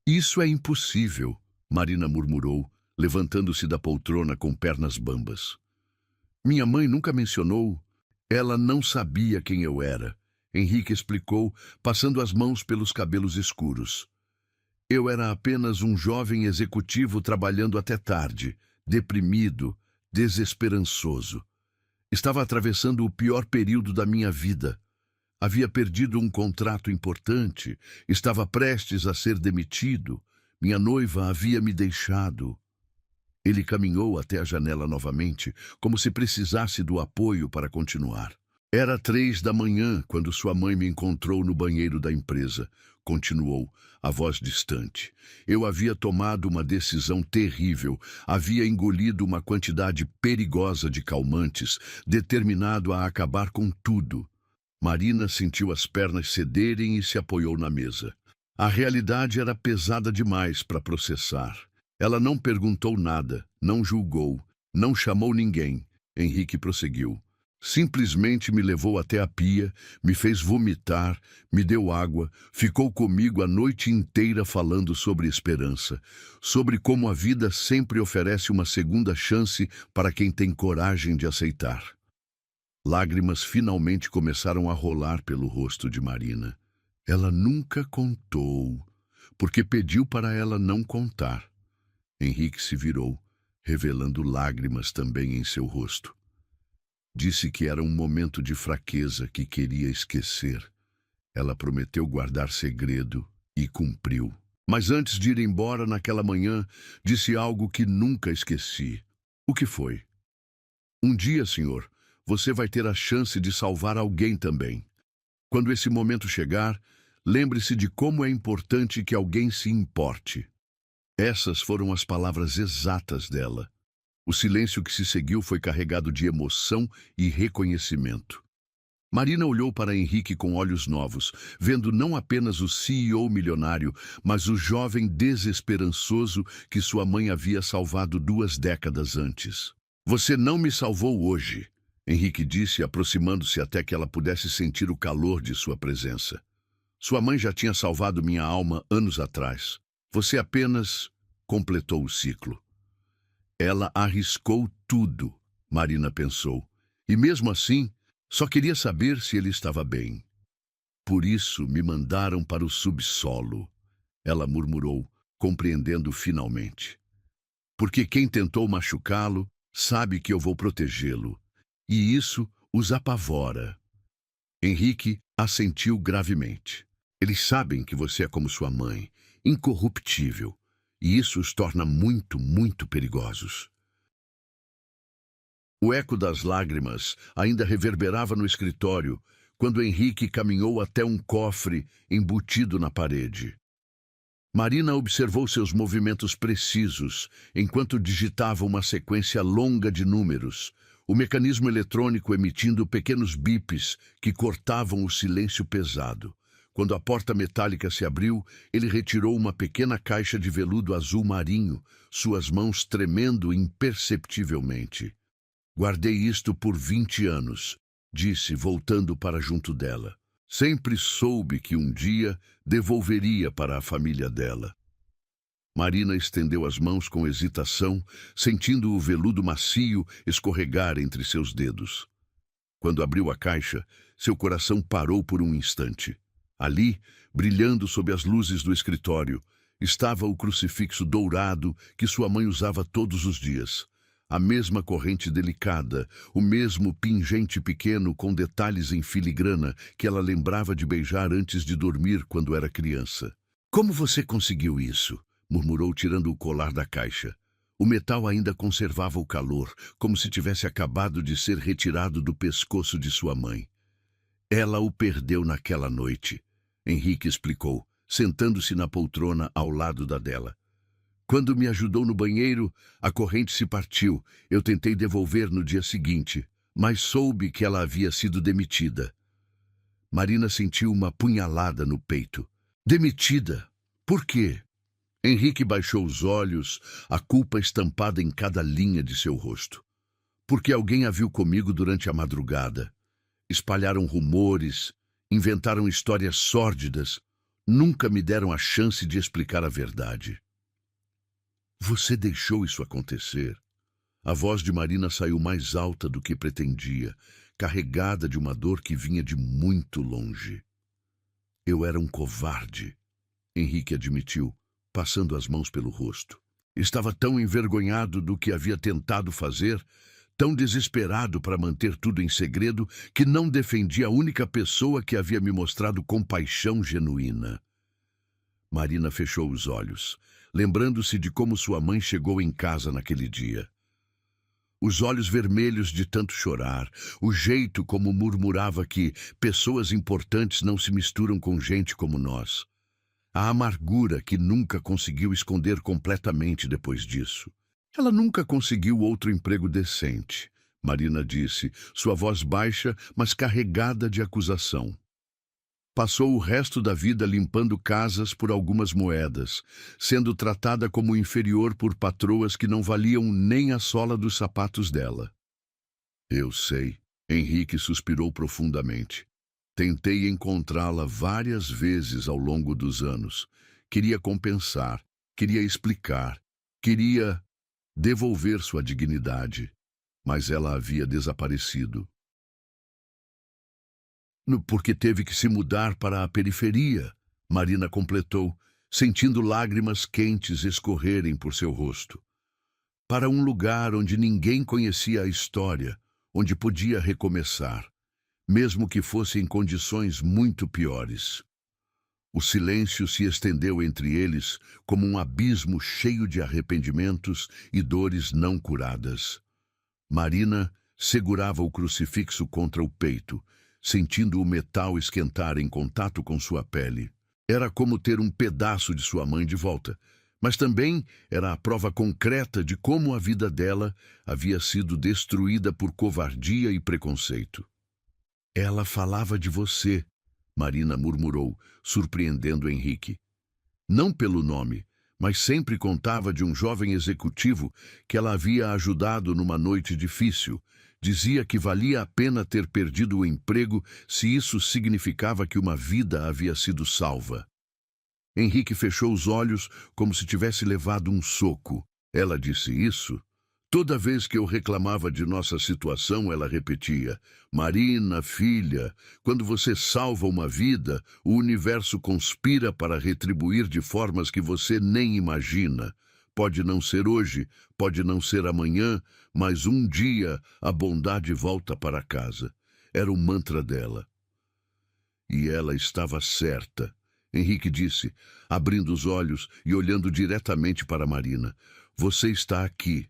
A: Isso é impossível, Marina murmurou, levantando-se da poltrona com pernas bambas. Minha mãe nunca mencionou. Ela não sabia quem eu era. Henrique explicou, passando as mãos pelos cabelos escuros. Eu era apenas um jovem executivo trabalhando até tarde, deprimido, desesperançoso. Estava atravessando o pior período da minha vida. Havia perdido um contrato importante, estava prestes a ser demitido. Minha noiva havia me deixado. Ele caminhou até a janela novamente, como se precisasse do apoio para continuar. Era 3 da manhã quando sua mãe me encontrou no banheiro da empresa. Continuou, a voz distante. Eu havia tomado uma decisão terrível, havia engolido uma quantidade perigosa de calmantes, determinado a acabar com tudo. Marina sentiu as pernas cederem e se apoiou na mesa. A realidade era pesada demais para processar. Ela não perguntou nada, não julgou, não chamou ninguém. Henrique prosseguiu. Simplesmente me levou até a pia, me fez vomitar, me deu água, ficou comigo a noite inteira falando sobre esperança, sobre como a vida sempre oferece uma segunda chance para quem tem coragem de aceitar. Lágrimas finalmente começaram a rolar pelo rosto de Marina. Ela nunca contou, porque pediu para ela não contar. Henrique se virou, revelando lágrimas também em seu rosto. Disse que era um momento de fraqueza que queria esquecer. Ela prometeu guardar segredo e cumpriu. Mas antes de ir embora naquela manhã, disse algo que nunca esqueci. O que foi? Um dia, senhor, você vai ter a chance de salvar alguém também. Quando esse momento chegar, lembre-se de como é importante que alguém se importe. Essas foram as palavras exatas dela. O silêncio que se seguiu foi carregado de emoção e reconhecimento. Marina olhou para Henrique com olhos novos, vendo não apenas o CEO milionário, mas o jovem desesperançoso que sua mãe havia salvado 2 décadas antes. Você não me salvou hoje, Henrique disse, aproximando-se até que ela pudesse sentir o calor de sua presença. Sua mãe já tinha salvado minha alma anos atrás. Você apenas completou o ciclo. Ela arriscou tudo, Marina pensou, e mesmo assim, só queria saber se ele estava bem. Por isso me mandaram para o subsolo, ela murmurou, compreendendo finalmente. Porque quem tentou machucá-lo sabe que eu vou protegê-lo, e isso os apavora. Henrique assentiu gravemente. Eles sabem que você é como sua mãe, incorruptível, e isso os torna muito, muito perigosos. O eco das lágrimas ainda reverberava no escritório quando Henrique caminhou até um cofre embutido na parede. Marina observou seus movimentos precisos enquanto digitava uma sequência longa de números, o mecanismo eletrônico emitindo pequenos bips que cortavam o silêncio pesado. Quando a porta metálica se abriu, ele retirou uma pequena caixa de veludo azul marinho, suas mãos tremendo imperceptivelmente. Guardei isto por 20 anos, disse, voltando para junto dela. Sempre soube que um dia devolveria para a família dela. Marina estendeu as mãos com hesitação, sentindo o veludo macio escorregar entre seus dedos. Quando abriu a caixa, seu coração parou por um instante. Ali, brilhando sob as luzes do escritório, estava o crucifixo dourado que sua mãe usava todos os dias. A mesma corrente delicada, o mesmo pingente pequeno com detalhes em filigrana que ela lembrava de beijar antes de dormir quando era criança. Como você conseguiu isso? Murmurou, tirando o colar da caixa. O metal ainda conservava o calor, como se tivesse acabado de ser retirado do pescoço de sua mãe. Ela o perdeu naquela noite, Henrique explicou, sentando-se na poltrona ao lado da dela. Quando me ajudou no banheiro, a corrente se partiu. Eu tentei devolver no dia seguinte, mas soube que ela havia sido demitida. Marina sentiu uma punhalada no peito. Demitida? Por quê? Henrique baixou os olhos, a culpa estampada em cada linha de seu rosto. Porque alguém a viu comigo durante a madrugada. Espalharam rumores, inventaram histórias sórdidas. Nunca me deram a chance de explicar a verdade. Você deixou isso acontecer? A voz de Marina saiu mais alta do que pretendia, carregada de uma dor que vinha de muito longe. Eu era um covarde, Henrique admitiu, passando as mãos pelo rosto. Estava tão envergonhado do que havia tentado fazer, tão desesperado para manter tudo em segredo, que não defendia a única pessoa que havia me mostrado compaixão genuína. Marina fechou os olhos, lembrando-se de como sua mãe chegou em casa naquele dia. Os olhos vermelhos de tanto chorar, o jeito como murmurava que pessoas importantes não se misturam com gente como nós. A amargura que nunca conseguiu esconder completamente depois disso. Ela nunca conseguiu outro emprego decente, Marina disse, sua voz baixa, mas carregada de acusação. Passou o resto da vida limpando casas por algumas moedas, sendo tratada como inferior por patroas que não valiam nem a sola dos sapatos dela. Eu sei, Henrique suspirou profundamente. Tentei encontrá-la várias vezes ao longo dos anos. Queria compensar, queria explicar, queria devolver sua dignidade, mas ela havia desaparecido. Porque teve que se mudar para a periferia, Marina completou, sentindo lágrimas quentes escorrerem por seu rosto. Para um lugar onde ninguém conhecia a história, onde podia recomeçar, mesmo que fosse em condições muito piores. O silêncio se estendeu entre eles como um abismo cheio de arrependimentos e dores não curadas. Marina segurava o crucifixo contra o peito, sentindo o metal esquentar em contato com sua pele. Era como ter um pedaço de sua mãe de volta, mas também era a prova concreta de como a vida dela havia sido destruída por covardia e preconceito. Ela falava de você, Marina murmurou, surpreendendo Henrique. Não pelo nome, mas sempre contava de um jovem executivo que ela havia ajudado numa noite difícil. Dizia que valia a pena ter perdido o emprego se isso significava que uma vida havia sido salva. Henrique fechou os olhos como se tivesse levado um soco. Ela disse isso? Toda vez que eu reclamava de nossa situação, ela repetia: Marina, filha, quando você salva uma vida, o universo conspira para retribuir de formas que você nem imagina. Pode não ser hoje, pode não ser amanhã, mas um dia a bondade volta para casa. Era o mantra dela. E ela estava certa. Henrique disse, abrindo os olhos e olhando diretamente para Marina. Você está aqui.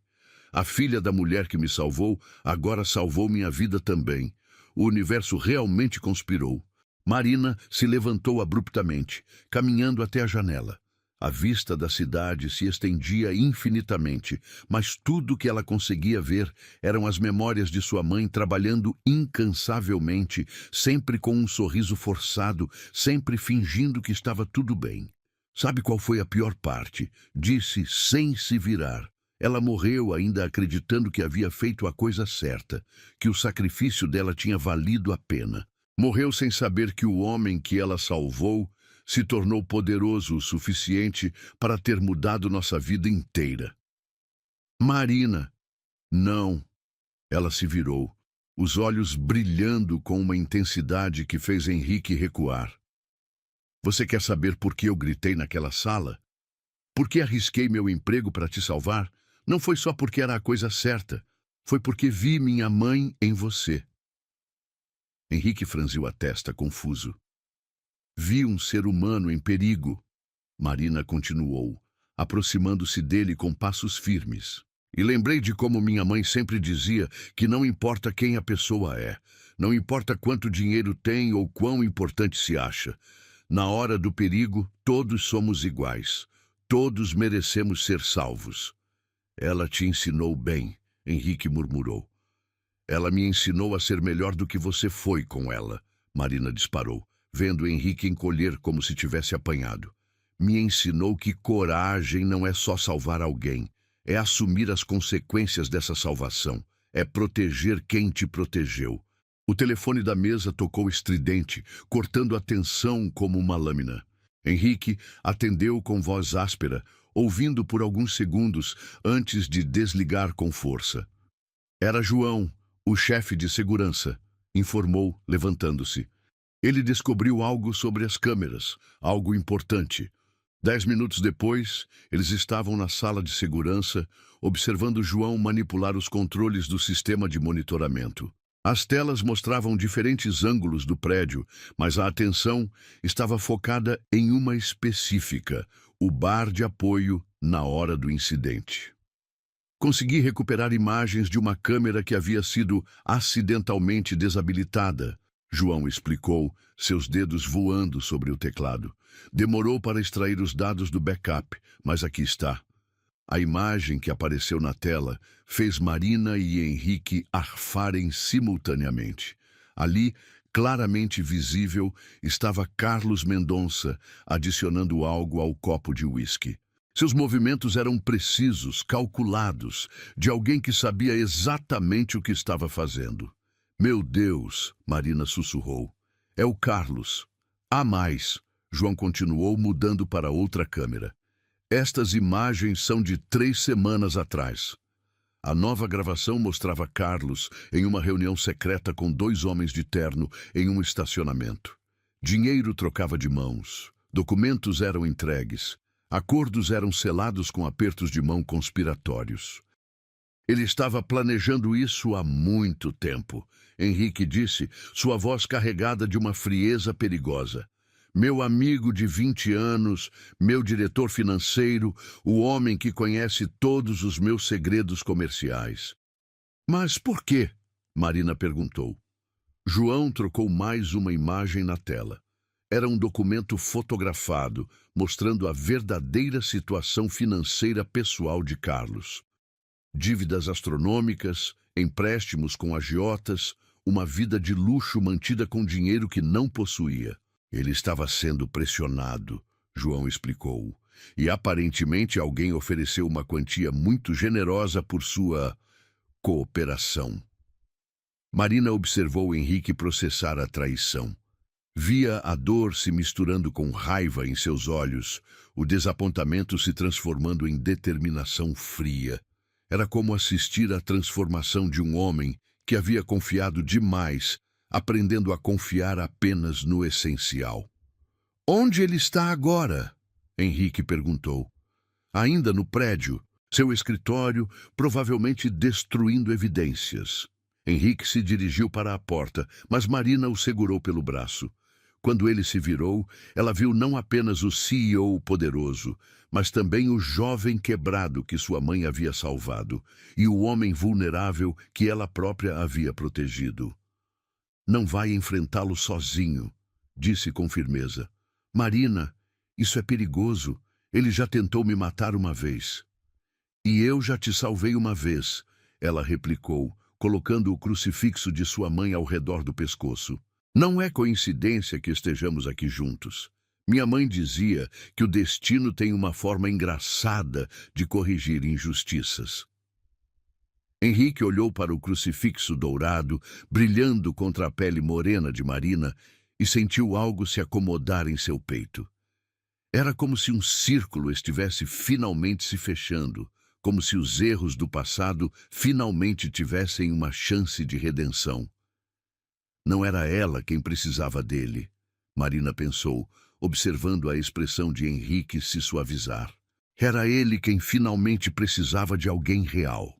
A: A filha da mulher que me salvou agora salvou minha vida também. O universo realmente conspirou. Marina se levantou abruptamente, caminhando até a janela. A vista da cidade se estendia infinitamente, mas tudo que ela conseguia ver eram as memórias de sua mãe trabalhando incansavelmente, sempre com um sorriso forçado, sempre fingindo que estava tudo bem. Sabe qual foi a pior parte? Disse sem se virar. Ela morreu ainda acreditando que havia feito a coisa certa, que o sacrifício dela tinha valido a pena. Morreu sem saber que o homem que ela salvou se tornou poderoso o suficiente para ter mudado nossa vida inteira. Marina. Não. Ela se virou, os olhos brilhando com uma intensidade que fez Henrique recuar. Você quer saber por que eu gritei naquela sala? Por que arrisquei meu emprego para te salvar? Não foi só porque era a coisa certa. Foi porque vi minha mãe em você. Henrique franziu a testa, confuso. Vi um ser humano em perigo. Marina continuou, aproximando-se dele com passos firmes. E lembrei de como minha mãe sempre dizia que não importa quem a pessoa é, não importa quanto dinheiro tem ou quão importante se acha. Na hora do perigo, todos somos iguais. Todos merecemos ser salvos. Ela te ensinou bem, Henrique murmurou. Ela me ensinou a ser melhor do que você foi com ela, Marina disparou, vendo Henrique encolher como se tivesse apanhado. Me ensinou que coragem não é só salvar alguém, é assumir as consequências dessa salvação, é proteger quem te protegeu. O telefone da mesa tocou estridente, cortando a tensão como uma lâmina. Henrique atendeu com voz áspera, ouvindo por alguns segundos antes de desligar com força. Era João, o chefe de segurança, informou, levantando-se. Ele descobriu algo sobre as câmeras, algo importante. 10 minutos depois, eles estavam na sala de segurança, observando João manipular os controles do sistema de monitoramento. As telas mostravam diferentes ângulos do prédio, mas a atenção estava focada em uma específica, o bar de apoio na hora do incidente. Consegui recuperar imagens de uma câmera que havia sido acidentalmente desabilitada, João explicou, seus dedos voando sobre o teclado. Demorou para extrair os dados do backup, mas aqui está. A imagem que apareceu na tela fez Marina e Henrique arfarem simultaneamente. Ali, claramente visível, estava Carlos Mendonça adicionando algo ao copo de uísque. Seus movimentos eram precisos, calculados, de alguém que sabia exatamente o que estava fazendo. Meu Deus, Marina sussurrou. É o Carlos. Há mais, João continuou mudando para outra câmera. Estas imagens são de 3 semanas atrás. A nova gravação mostrava Carlos em uma reunião secreta com 2 homens de terno em um estacionamento. Dinheiro trocava de mãos, documentos eram entregues, acordos eram selados com apertos de mão conspiratórios. Ele estava planejando isso há muito tempo, Henrique disse, sua voz carregada de uma frieza perigosa. Meu amigo de 20 anos, meu diretor financeiro, o homem que conhece todos os meus segredos comerciais. Mas por quê? Marina perguntou. João trocou mais uma imagem na tela. Era um documento fotografado, mostrando a verdadeira situação financeira pessoal de Carlos. Dívidas astronômicas, empréstimos com agiotas, uma vida de luxo mantida com dinheiro que não possuía. Ele estava sendo pressionado, João explicou, e aparentemente alguém ofereceu uma quantia muito generosa por sua cooperação. Marina observou Henrique processar a traição. Via a dor se misturando com raiva em seus olhos, o desapontamento se transformando em determinação fria. Era como assistir à transformação de um homem que havia confiado demais, aprendendo a confiar apenas no essencial. "Onde ele está agora?" Henrique perguntou. "Ainda no prédio, seu escritório, provavelmente destruindo evidências." Henrique se dirigiu para a porta, mas Marina o segurou pelo braço. Quando ele se virou, ela viu não apenas o CEO poderoso, mas também o jovem quebrado que sua mãe havia salvado, e o homem vulnerável que ela própria havia protegido. "Não vai enfrentá-lo sozinho", disse com firmeza. "Marina, isso é perigoso. Ele já tentou me matar uma vez." "E eu já te salvei uma vez", ela replicou, colocando o crucifixo de sua mãe ao redor do pescoço. "Não é coincidência que estejamos aqui juntos. Minha mãe dizia que o destino tem uma forma engraçada de corrigir injustiças." Henrique olhou para o crucifixo dourado, brilhando contra a pele morena de Marina, e sentiu algo se acomodar em seu peito. Era como se um círculo estivesse finalmente se fechando, como se os erros do passado finalmente tivessem uma chance de redenção. Não era ela quem precisava dele, Marina pensou, observando a expressão de Henrique se suavizar. Era ele quem finalmente precisava de alguém real.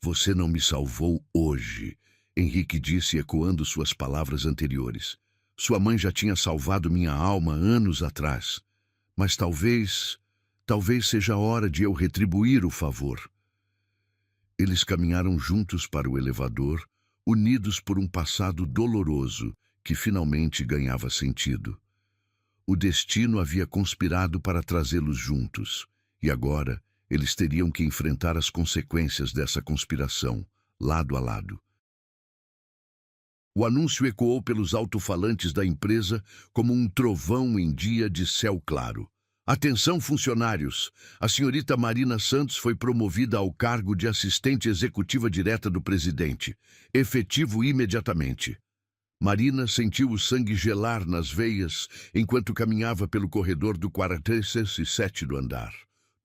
A: "Você não me salvou hoje", Henrique disse, ecoando suas palavras anteriores. "Sua mãe já tinha salvado minha alma anos atrás. Mas talvez seja a hora de eu retribuir o favor." Eles caminharam juntos para o elevador, unidos por um passado doloroso que finalmente ganhava sentido. O destino havia conspirado para trazê-los juntos, e agora eles teriam que enfrentar as consequências dessa conspiração, lado a lado. O anúncio ecoou pelos alto-falantes da empresa como um trovão em dia de céu claro. "Atenção, funcionários! A senhorita Marina Santos foi promovida ao cargo de assistente executiva direta do presidente, efetivo imediatamente." Marina sentiu o sangue gelar nas veias enquanto caminhava pelo corredor do 47º andar.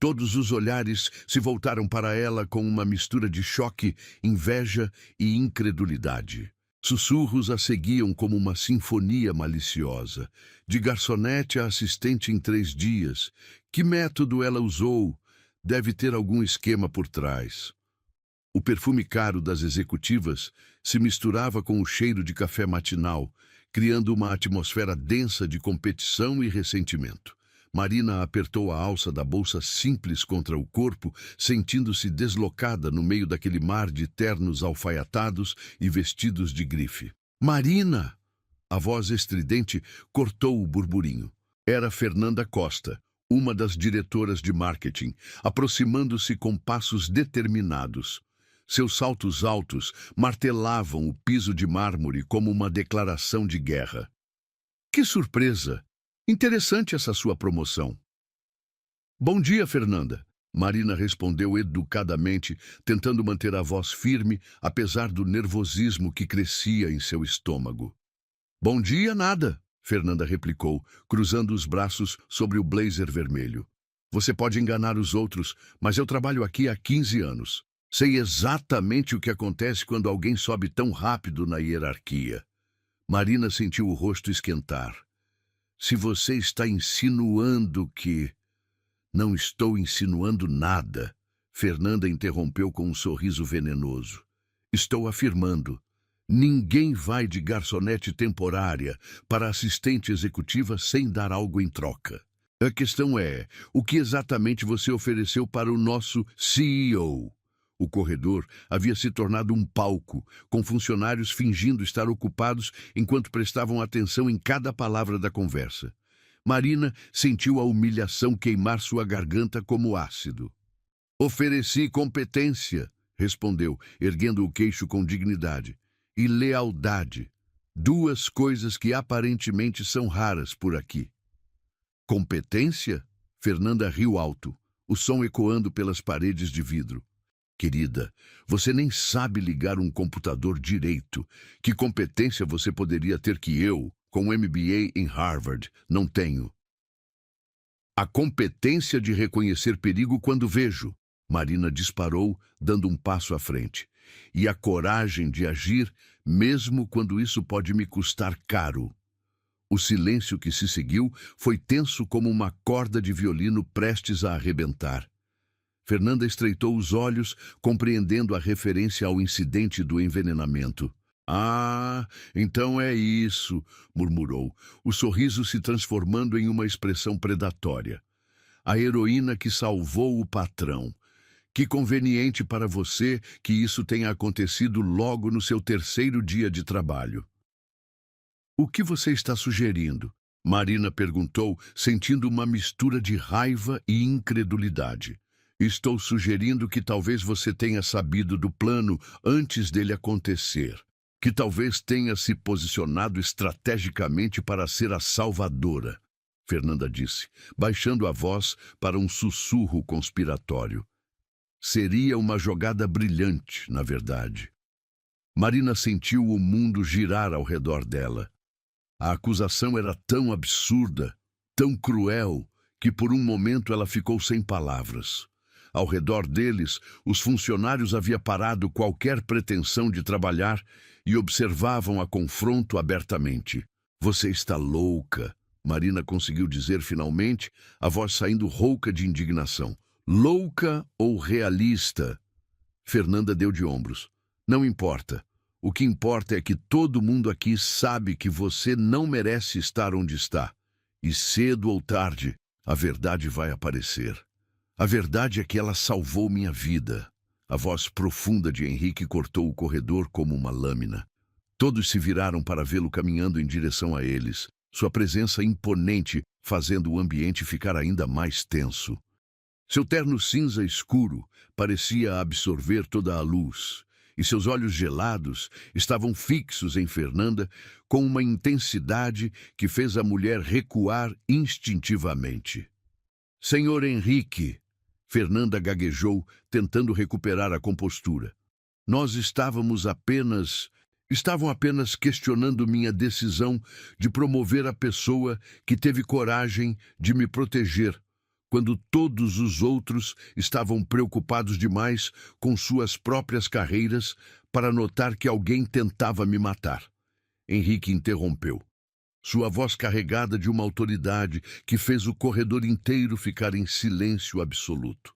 A: Todos os olhares se voltaram para ela com uma mistura de choque, inveja e incredulidade. Sussurros a seguiam como uma sinfonia maliciosa. De garçonete a assistente em 3 dias. Que método ela usou? Deve ter algum esquema por trás. O perfume caro das executivas se misturava com o cheiro de café matinal, criando uma atmosfera densa de competição e ressentimento. Marina apertou a alça da bolsa simples contra o corpo, sentindo-se deslocada no meio daquele mar de ternos alfaiatados e vestidos de grife. "Marina!" A voz estridente cortou o burburinho. Era Fernanda Costa, uma das diretoras de marketing, aproximando-se com passos determinados. Seus saltos altos martelavam o piso de mármore como uma declaração de guerra. "Que surpresa! Interessante essa sua promoção." "Bom dia, Fernanda." Marina respondeu educadamente, tentando manter a voz firme, apesar do nervosismo que crescia em seu estômago. "Bom dia, nada", Fernanda replicou, cruzando os braços sobre o blazer vermelho. "Você pode enganar os outros, mas eu trabalho aqui há 15 anos. Sei exatamente o que acontece quando alguém sobe tão rápido na hierarquia." Marina sentiu o rosto esquentar. "Se você está insinuando que..." "Não estou insinuando nada", Fernanda interrompeu com um sorriso venenoso. "Estou afirmando. Ninguém vai de garçonete temporária para assistente executiva sem dar algo em troca. A questão é, o que exatamente você ofereceu para o nosso CEO?" O corredor havia se tornado um palco, com funcionários fingindo estar ocupados enquanto prestavam atenção em cada palavra da conversa. Marina sentiu a humilhação queimar sua garganta como ácido. "Ofereci competência", respondeu, erguendo o queixo com dignidade. e lealdade. Duas coisas que aparentemente são raras por aqui. Competência? Fernanda riu alto, o som ecoando pelas paredes de vidro. Querida, você nem sabe ligar um computador direito. Que competência você poderia ter que eu, com MBA em Harvard, não tenho? A competência de reconhecer perigo quando vejo. Marina disparou, dando um passo à frente. E a coragem de agir, mesmo quando isso pode me custar caro. O silêncio que se seguiu foi tenso como uma corda de violino prestes a arrebentar. Fernanda estreitou os olhos, compreendendo a referência ao incidente do envenenamento. Ah, então é isso, murmurou, o sorriso se transformando em uma expressão predatória. A heroína que salvou o patrão. Que conveniente para você que isso tenha acontecido logo no seu terceiro dia de trabalho. O que você está sugerindo? Marina perguntou, sentindo uma mistura de raiva e incredulidade. Estou sugerindo que talvez você tenha sabido do plano antes dele acontecer. Que talvez tenha se posicionado estrategicamente para ser a salvadora, Fernanda disse, baixando a voz para um sussurro conspiratório. Seria uma jogada brilhante, na verdade. Marina sentiu o mundo girar ao redor dela. A acusação era tão absurda, tão cruel, que por um momento ela ficou sem palavras. Ao redor deles, os funcionários haviam parado qualquer pretensão de trabalhar e observavam a confronto abertamente. Você está louca, Marina conseguiu dizer finalmente, a voz saindo rouca de indignação. Louca ou realista? Fernanda deu de ombros. Não importa. O que importa é que todo mundo aqui sabe que você não merece estar onde está. E cedo ou tarde, a verdade vai aparecer. A verdade é que ela salvou minha vida. A voz profunda de Henrique cortou o corredor como uma lâmina. Todos se viraram para vê-lo caminhando em direção a eles, sua presença imponente fazendo o ambiente ficar ainda mais tenso. Seu terno cinza escuro parecia absorver toda a luz, e seus olhos gelados estavam fixos em Fernanda com uma intensidade que fez a mulher recuar instintivamente. Senhor Henrique, Fernanda gaguejou, tentando recuperar a compostura. Nós estavam apenas questionando minha decisão de promover a pessoa que teve coragem de me proteger, quando todos os outros estavam preocupados demais com suas próprias carreiras para notar que alguém tentava me matar. Henrique interrompeu. Sua voz carregada de uma autoridade que fez o corredor inteiro ficar em silêncio absoluto.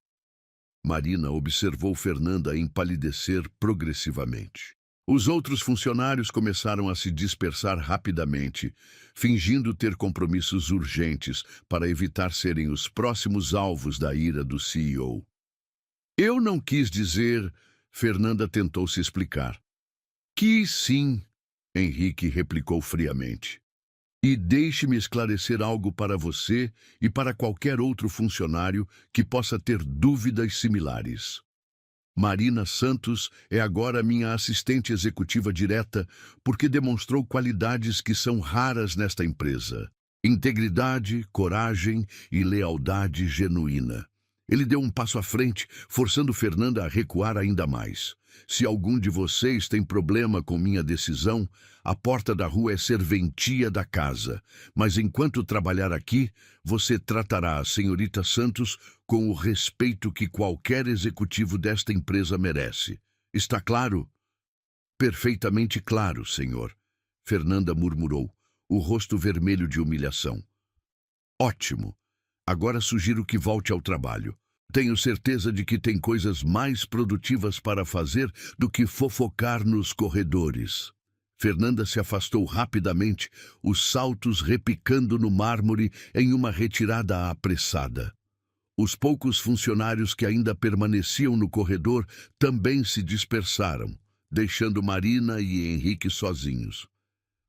A: Marina observou Fernanda empalidecer progressivamente. Os outros funcionários começaram a se dispersar rapidamente, fingindo ter compromissos urgentes para evitar serem os próximos alvos da ira do CEO. Eu não quis dizer, Fernanda tentou se explicar. Quis sim, Henrique replicou friamente. E deixe-me esclarecer algo para você e para qualquer outro funcionário que possa ter dúvidas similares. Marina Santos é agora minha assistente executiva direta porque demonstrou qualidades que são raras nesta empresa. Integridade, coragem e lealdade genuína. Ele deu um passo à frente, forçando Fernanda a recuar ainda mais. Se algum de vocês tem problema com minha decisão, a porta da rua é serventia da casa. Mas enquanto trabalhar aqui, você tratará a senhorita Santos com o respeito que qualquer executivo desta empresa merece. Está claro? Perfeitamente claro, senhor. Fernanda murmurou, o rosto vermelho de humilhação. Ótimo. Agora sugiro que volte ao trabalho. Tenho certeza de que tem coisas mais produtivas para fazer do que fofocar nos corredores. Fernanda se afastou rapidamente, os saltos repicando no mármore em uma retirada apressada. Os poucos funcionários que ainda permaneciam no corredor também se dispersaram, deixando Marina e Henrique sozinhos.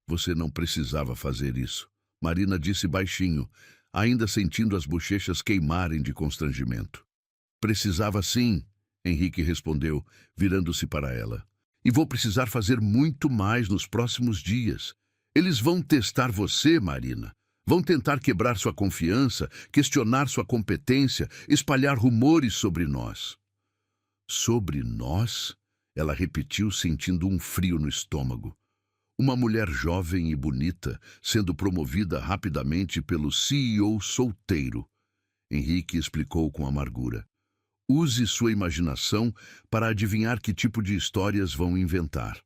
A: Você não precisava fazer isso, Marina disse baixinho, ainda sentindo as bochechas queimarem de constrangimento. Precisava sim, Henrique respondeu, virando-se para ela. E vou precisar fazer muito mais nos próximos dias. Eles vão testar você, Marina. Vão tentar quebrar sua confiança, questionar sua competência, espalhar rumores sobre nós. Sobre nós? Ela repetiu, sentindo um frio no estômago. Uma mulher jovem e bonita, sendo promovida rapidamente pelo CEO solteiro. Henrique explicou com amargura. Use sua imaginação para adivinhar que tipo de histórias vão inventar.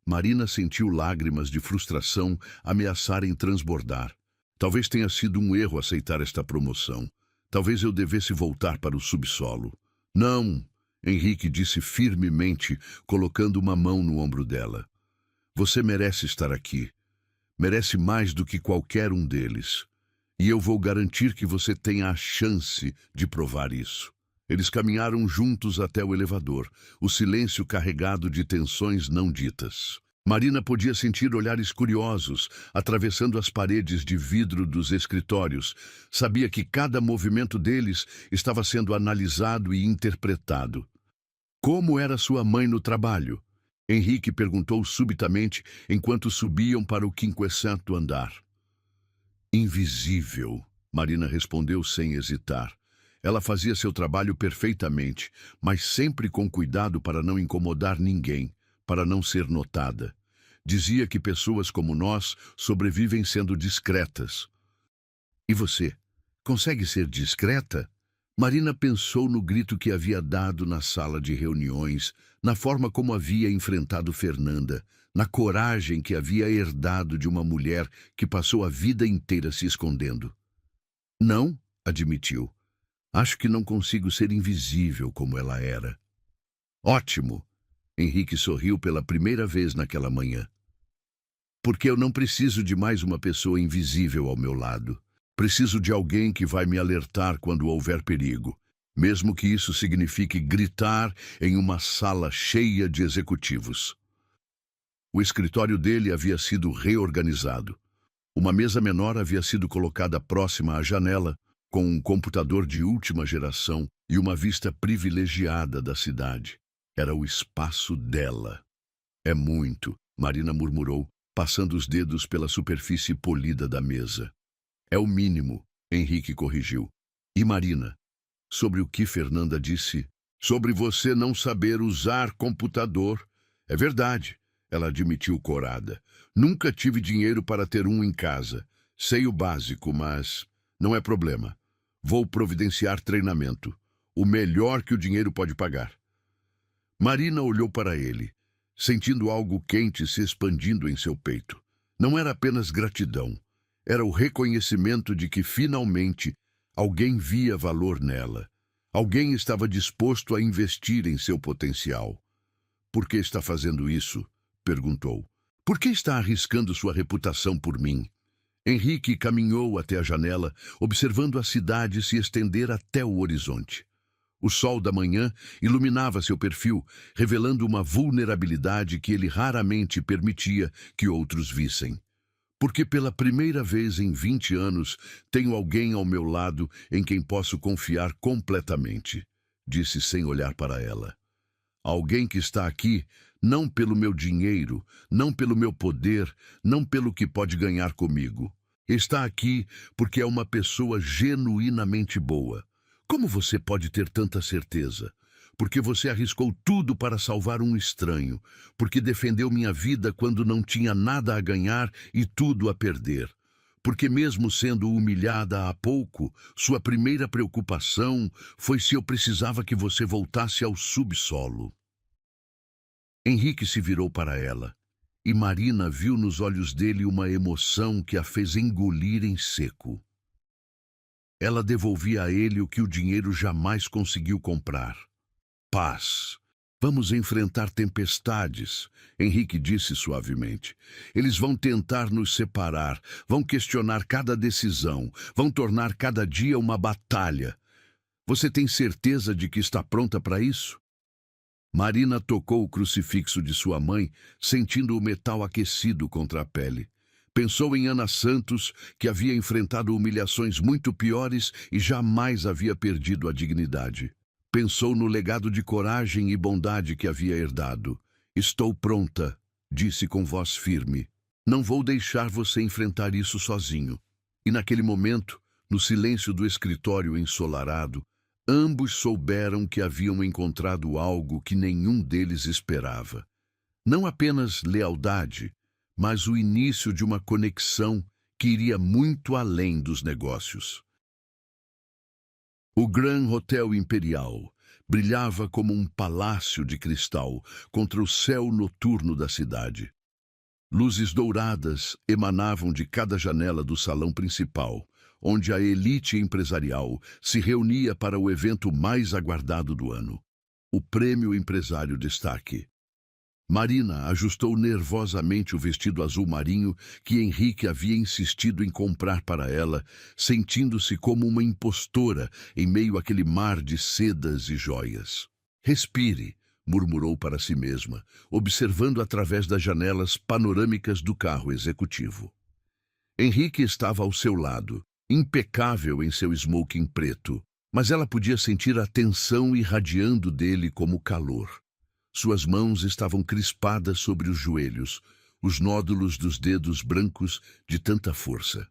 A: Marina sentiu lágrimas de frustração ameaçarem transbordar. Talvez tenha sido um erro aceitar esta promoção. Talvez eu devesse voltar para o subsolo. Não, Henrique disse firmemente, colocando uma mão no ombro dela. Você merece estar aqui. Merece mais do que qualquer um deles. E eu vou garantir que você tenha a chance de provar isso. Eles caminharam juntos até o elevador, o silêncio carregado de tensões não ditas. Marina podia sentir olhares curiosos, atravessando as paredes de vidro dos escritórios. Sabia que cada movimento deles estava sendo analisado e interpretado. Como era sua mãe no trabalho? Henrique perguntou subitamente enquanto subiam para o 50º andar. Invisível, Marina respondeu sem hesitar. Ela fazia seu trabalho perfeitamente, mas sempre com cuidado para não incomodar ninguém, para não ser notada. Dizia que pessoas como nós sobrevivem sendo discretas. E você, consegue ser discreta? Marina pensou no grito que havia dado na sala de reuniões, na forma como havia enfrentado Fernanda, na coragem que havia herdado de uma mulher que passou a vida inteira se escondendo. Não, admitiu. Acho que não consigo ser invisível como ela era. Ótimo! Henrique sorriu pela primeira vez naquela manhã. Porque eu não preciso de mais uma pessoa invisível ao meu lado. Preciso de alguém que vai me alertar quando houver perigo, mesmo que isso signifique gritar em uma sala cheia de executivos. O escritório dele havia sido reorganizado. Uma mesa menor havia sido colocada próxima à janela, com um computador de última geração e uma vista privilegiada da cidade. Era o espaço dela. É muito, Marina murmurou, passando os dedos pela superfície polida da mesa. É o mínimo, Henrique corrigiu. E Marina, sobre o que Fernanda disse? Sobre você não saber usar computador. É verdade, ela admitiu corada. Nunca tive dinheiro para ter um em casa. Sei o básico, mas não é problema. Vou providenciar treinamento. O melhor que o dinheiro pode pagar. Marina olhou para ele, sentindo algo quente se expandindo em seu peito. Não era apenas gratidão. Era o reconhecimento de que, finalmente, alguém via valor nela. Alguém estava disposto a investir em seu potencial. Por que está fazendo isso? Perguntou. Por que está arriscando sua reputação por mim? Henrique caminhou até a janela, observando a cidade se estender até o horizonte. O sol da manhã iluminava seu perfil, revelando uma vulnerabilidade que ele raramente permitia que outros vissem. Porque pela primeira vez em 20 anos tenho alguém ao meu lado em quem posso confiar completamente, disse sem olhar para ela. Alguém que está aqui não pelo meu dinheiro, não pelo meu poder, não pelo que pode ganhar comigo. Está aqui porque é uma pessoa genuinamente boa. Como você pode ter tanta certeza? Porque você arriscou tudo para salvar um estranho, porque defendeu minha vida quando não tinha nada a ganhar e tudo a perder. Porque mesmo sendo humilhada há pouco, sua primeira preocupação foi se eu precisava que você voltasse ao subsolo. Henrique se virou para ela, e Marina viu nos olhos dele uma emoção que a fez engolir em seco. Ela devolvia a ele o que o dinheiro jamais conseguiu comprar. Paz. Vamos enfrentar tempestades, Henrique disse suavemente. Eles vão tentar nos separar, vão questionar cada decisão, vão tornar cada dia uma batalha. Você tem certeza de que está pronta para isso? Marina tocou o crucifixo de sua mãe, sentindo o metal aquecido contra a pele. Pensou em Ana Santos, que havia enfrentado humilhações muito piores e jamais havia perdido a dignidade. Pensou no legado de coragem e bondade que havia herdado. Estou pronta, disse com voz firme. Não vou deixar você enfrentar isso sozinho. E naquele momento, no silêncio do escritório ensolarado, ambos souberam que haviam encontrado algo que nenhum deles esperava. Não apenas lealdade, mas o início de uma conexão que iria muito além dos negócios. O Grand Hotel Imperial brilhava como um palácio de cristal contra o céu noturno da cidade. Luzes douradas emanavam de cada janela do salão principal, onde a elite empresarial se reunia para o evento mais aguardado do ano, o Prêmio Empresário Destaque. Marina ajustou nervosamente o vestido azul marinho que Henrique havia insistido em comprar para ela, sentindo-se como uma impostora em meio àquele mar de sedas e joias. Respire, murmurou para si mesma, observando através das janelas panorâmicas do carro executivo. Henrique estava ao seu lado, impecável em seu smoking preto, mas ela podia sentir a tensão irradiando dele como calor. Suas mãos estavam crispadas sobre os joelhos, os nódulos dos dedos brancos de tanta força.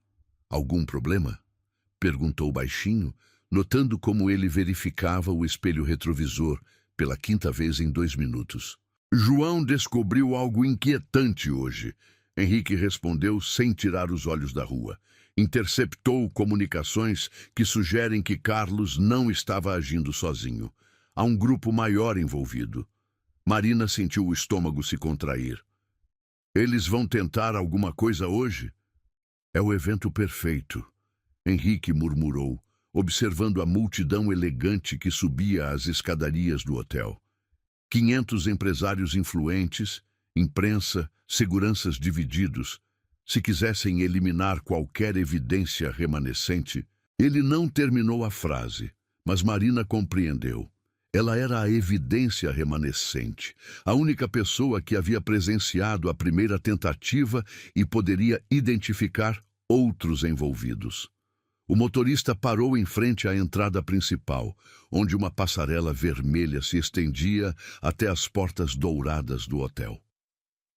A: Algum problema? Perguntou baixinho, notando como ele verificava o espelho retrovisor pela quinta vez em 2 minutos. João descobriu algo inquietante hoje. Henrique respondeu sem tirar os olhos da rua. Interceptou comunicações que sugerem que Carlos não estava agindo sozinho. Há um grupo maior envolvido. Marina sentiu o estômago se contrair. Eles vão tentar alguma coisa hoje? É o evento perfeito, Henrique murmurou, observando a multidão elegante que subia as escadarias do hotel. 500 empresários influentes, imprensa, seguranças divididos. Se quisessem eliminar qualquer evidência remanescente, ele não terminou a frase, mas Marina compreendeu. Ela era a evidência remanescente, a única pessoa que havia presenciado a primeira tentativa e poderia identificar outros envolvidos. O motorista parou em frente à entrada principal, onde uma passarela vermelha se estendia até as portas douradas do hotel.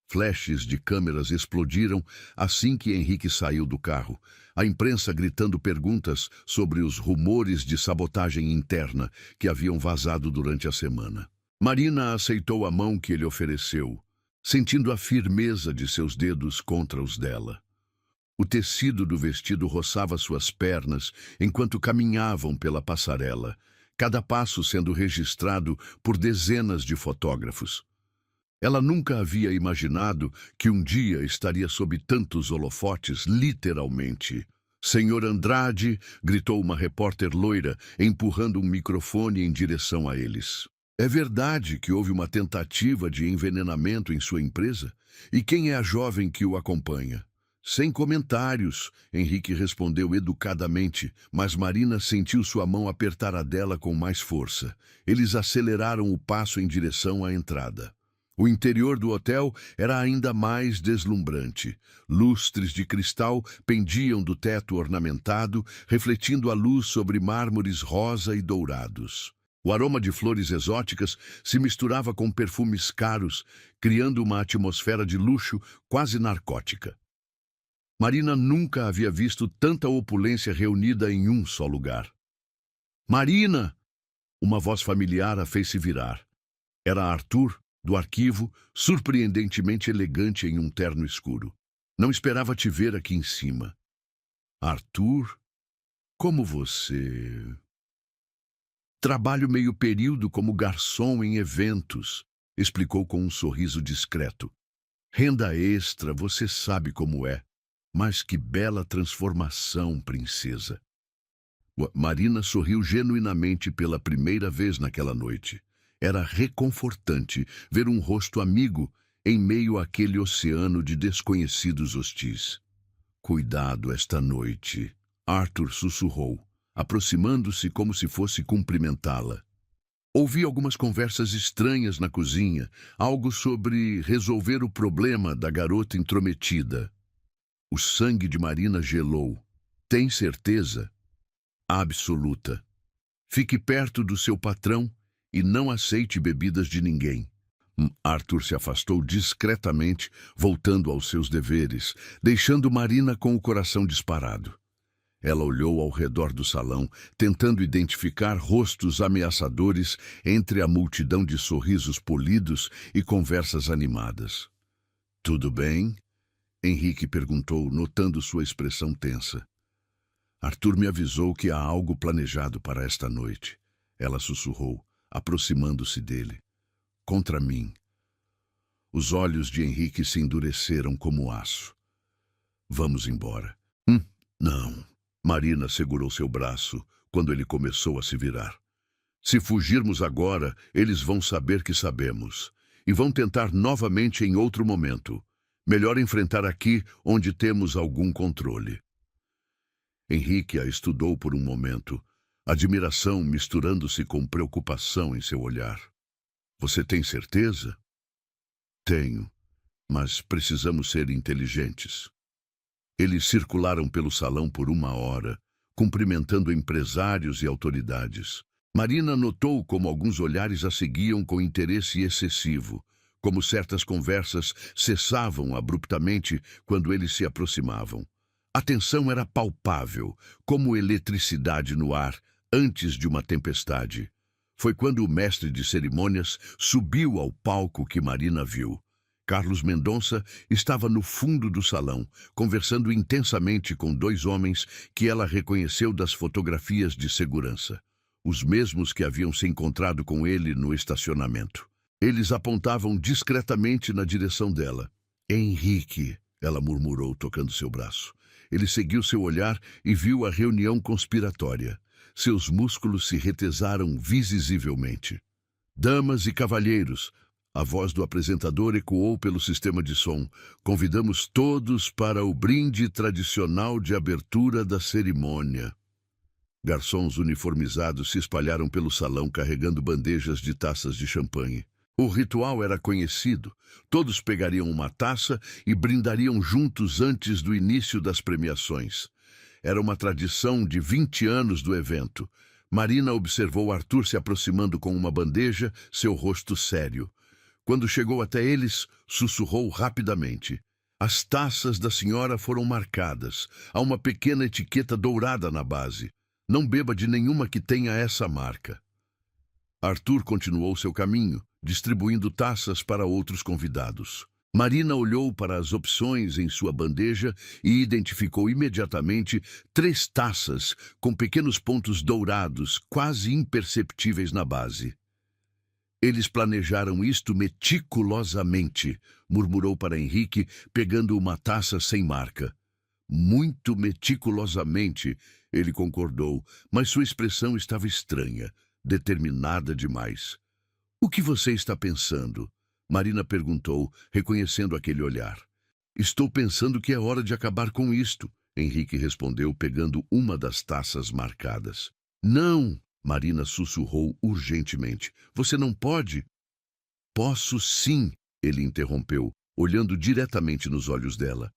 A: Flashes de câmeras explodiram assim que Henrique saiu do carro, a imprensa gritando perguntas sobre os rumores de sabotagem interna que haviam vazado durante a semana. Marina aceitou a mão que ele ofereceu, sentindo a firmeza de seus dedos contra os dela. O tecido do vestido roçava suas pernas enquanto caminhavam pela passarela, cada passo sendo registrado por dezenas de fotógrafos. Ela nunca havia imaginado que um dia estaria sob tantos holofotes, literalmente. Senhor Andrade, gritou uma repórter loira, empurrando um microfone em direção a eles. É verdade que houve uma tentativa de envenenamento em sua empresa? E quem é a jovem que o acompanha? Sem comentários, Henrique respondeu educadamente, mas Marina sentiu sua mão apertar a dela com mais força. Eles aceleraram o passo em direção à entrada. O interior do hotel era ainda mais deslumbrante. Lustres de cristal pendiam do teto ornamentado, refletindo a luz sobre mármores rosa e dourados. O aroma de flores exóticas se misturava com perfumes caros, criando uma atmosfera de luxo quase narcótica. Marina nunca havia visto tanta opulência reunida em um só lugar. Marina! Uma voz familiar a fez se virar. Era Arthur, do arquivo, surpreendentemente elegante em um terno escuro. Não esperava te ver aqui em cima. Arthur, como você... Trabalho meio período como garçom em eventos, explicou com um sorriso discreto. Renda extra, você sabe como é. Mas que bela transformação, princesa. Marina sorriu genuinamente pela primeira vez naquela noite. Era reconfortante ver um rosto amigo em meio àquele oceano de desconhecidos hostis. Cuidado esta noite, Arthur sussurrou, aproximando-se como se fosse cumprimentá-la. Ouvi algumas conversas estranhas na cozinha, algo sobre resolver o problema da garota intrometida. O sangue de Marina gelou. Tem certeza? Absoluta. Fique perto do seu patrão e não aceite bebidas de ninguém. Arthur se afastou discretamente, voltando aos seus deveres, deixando Marina com o coração disparado. Ela olhou ao redor do salão, tentando identificar rostos ameaçadores entre a multidão de sorrisos polidos e conversas animadas. "Tudo bem?" Henrique perguntou, notando sua expressão tensa. "Arthur me avisou que há algo planejado para esta noite." Ela sussurrou, aproximando-se dele. "Contra mim." Os olhos de Henrique se endureceram como aço. "Vamos embora." Não." Marina segurou seu braço quando ele começou a se virar. "Se fugirmos agora, eles vão saber que sabemos. E vão tentar novamente em outro momento. Melhor enfrentar aqui, onde temos algum controle." Henrique a estudou por um momento, admiração misturando-se com preocupação em seu olhar. "Você tem certeza?" "Tenho, mas precisamos ser inteligentes." Eles circularam pelo salão por 1 hora, cumprimentando empresários e autoridades. Marina notou como alguns olhares a seguiam com interesse excessivo, como certas conversas cessavam abruptamente quando eles se aproximavam. A tensão era palpável, como eletricidade no ar antes de uma tempestade. Foi quando o mestre de cerimônias subiu ao palco que Marina viu. Carlos Mendonça estava no fundo do salão, conversando intensamente com 2 homens que ela reconheceu das fotografias de segurança. Os mesmos que haviam se encontrado com ele no estacionamento. Eles apontavam discretamente na direção dela. "Henrique", ela murmurou, tocando seu braço. Ele seguiu seu olhar e viu a reunião conspiratória. Seus músculos se retesaram visivelmente. "Damas e cavalheiros", a voz do apresentador ecoou pelo sistema de som. "Convidamos todos para o brinde tradicional de abertura da cerimônia." Garçons uniformizados se espalharam pelo salão carregando bandejas de taças de champanhe. O ritual era conhecido. Todos pegariam uma taça e brindariam juntos antes do início das premiações. Era uma tradição de 20 anos do evento. Marina observou Arthur se aproximando com uma bandeja, seu rosto sério. Quando chegou até eles, sussurrou rapidamente. "As taças da senhora foram marcadas. Há uma pequena etiqueta dourada na base. Não beba de nenhuma que tenha essa marca." Arthur continuou seu caminho, distribuindo taças para outros convidados. Marina olhou para as opções em sua bandeja e identificou imediatamente 3 taças com pequenos pontos dourados, quase imperceptíveis na base. "Eles planejaram isto meticulosamente", murmurou para Henrique, pegando uma taça sem marca. "Muito meticulosamente", ele concordou, mas sua expressão estava estranha, determinada demais. "O que você está pensando?" Marina perguntou, reconhecendo aquele olhar. "Estou pensando que é hora de acabar com isto", Henrique respondeu, pegando uma das taças marcadas. "Não!" Marina sussurrou urgentemente. "Você não pode?" "Posso sim", ele interrompeu, olhando diretamente nos olhos dela.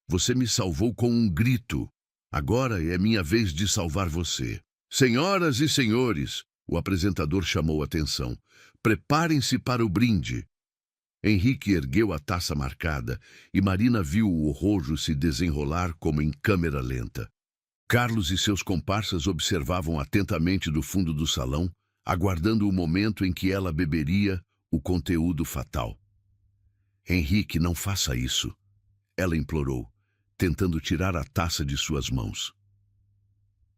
A: "Você me salvou com um grito. Agora é minha vez de salvar você." "Senhoras e senhores", o apresentador chamou a atenção. "Preparem-se para o brinde." Henrique ergueu a taça marcada e Marina viu o rojo se desenrolar como em câmera lenta. Carlos e seus comparsas observavam atentamente do fundo do salão, aguardando o momento em que ela beberia o conteúdo fatal. "Henrique, não faça isso", ela implorou, tentando tirar a taça de suas mãos.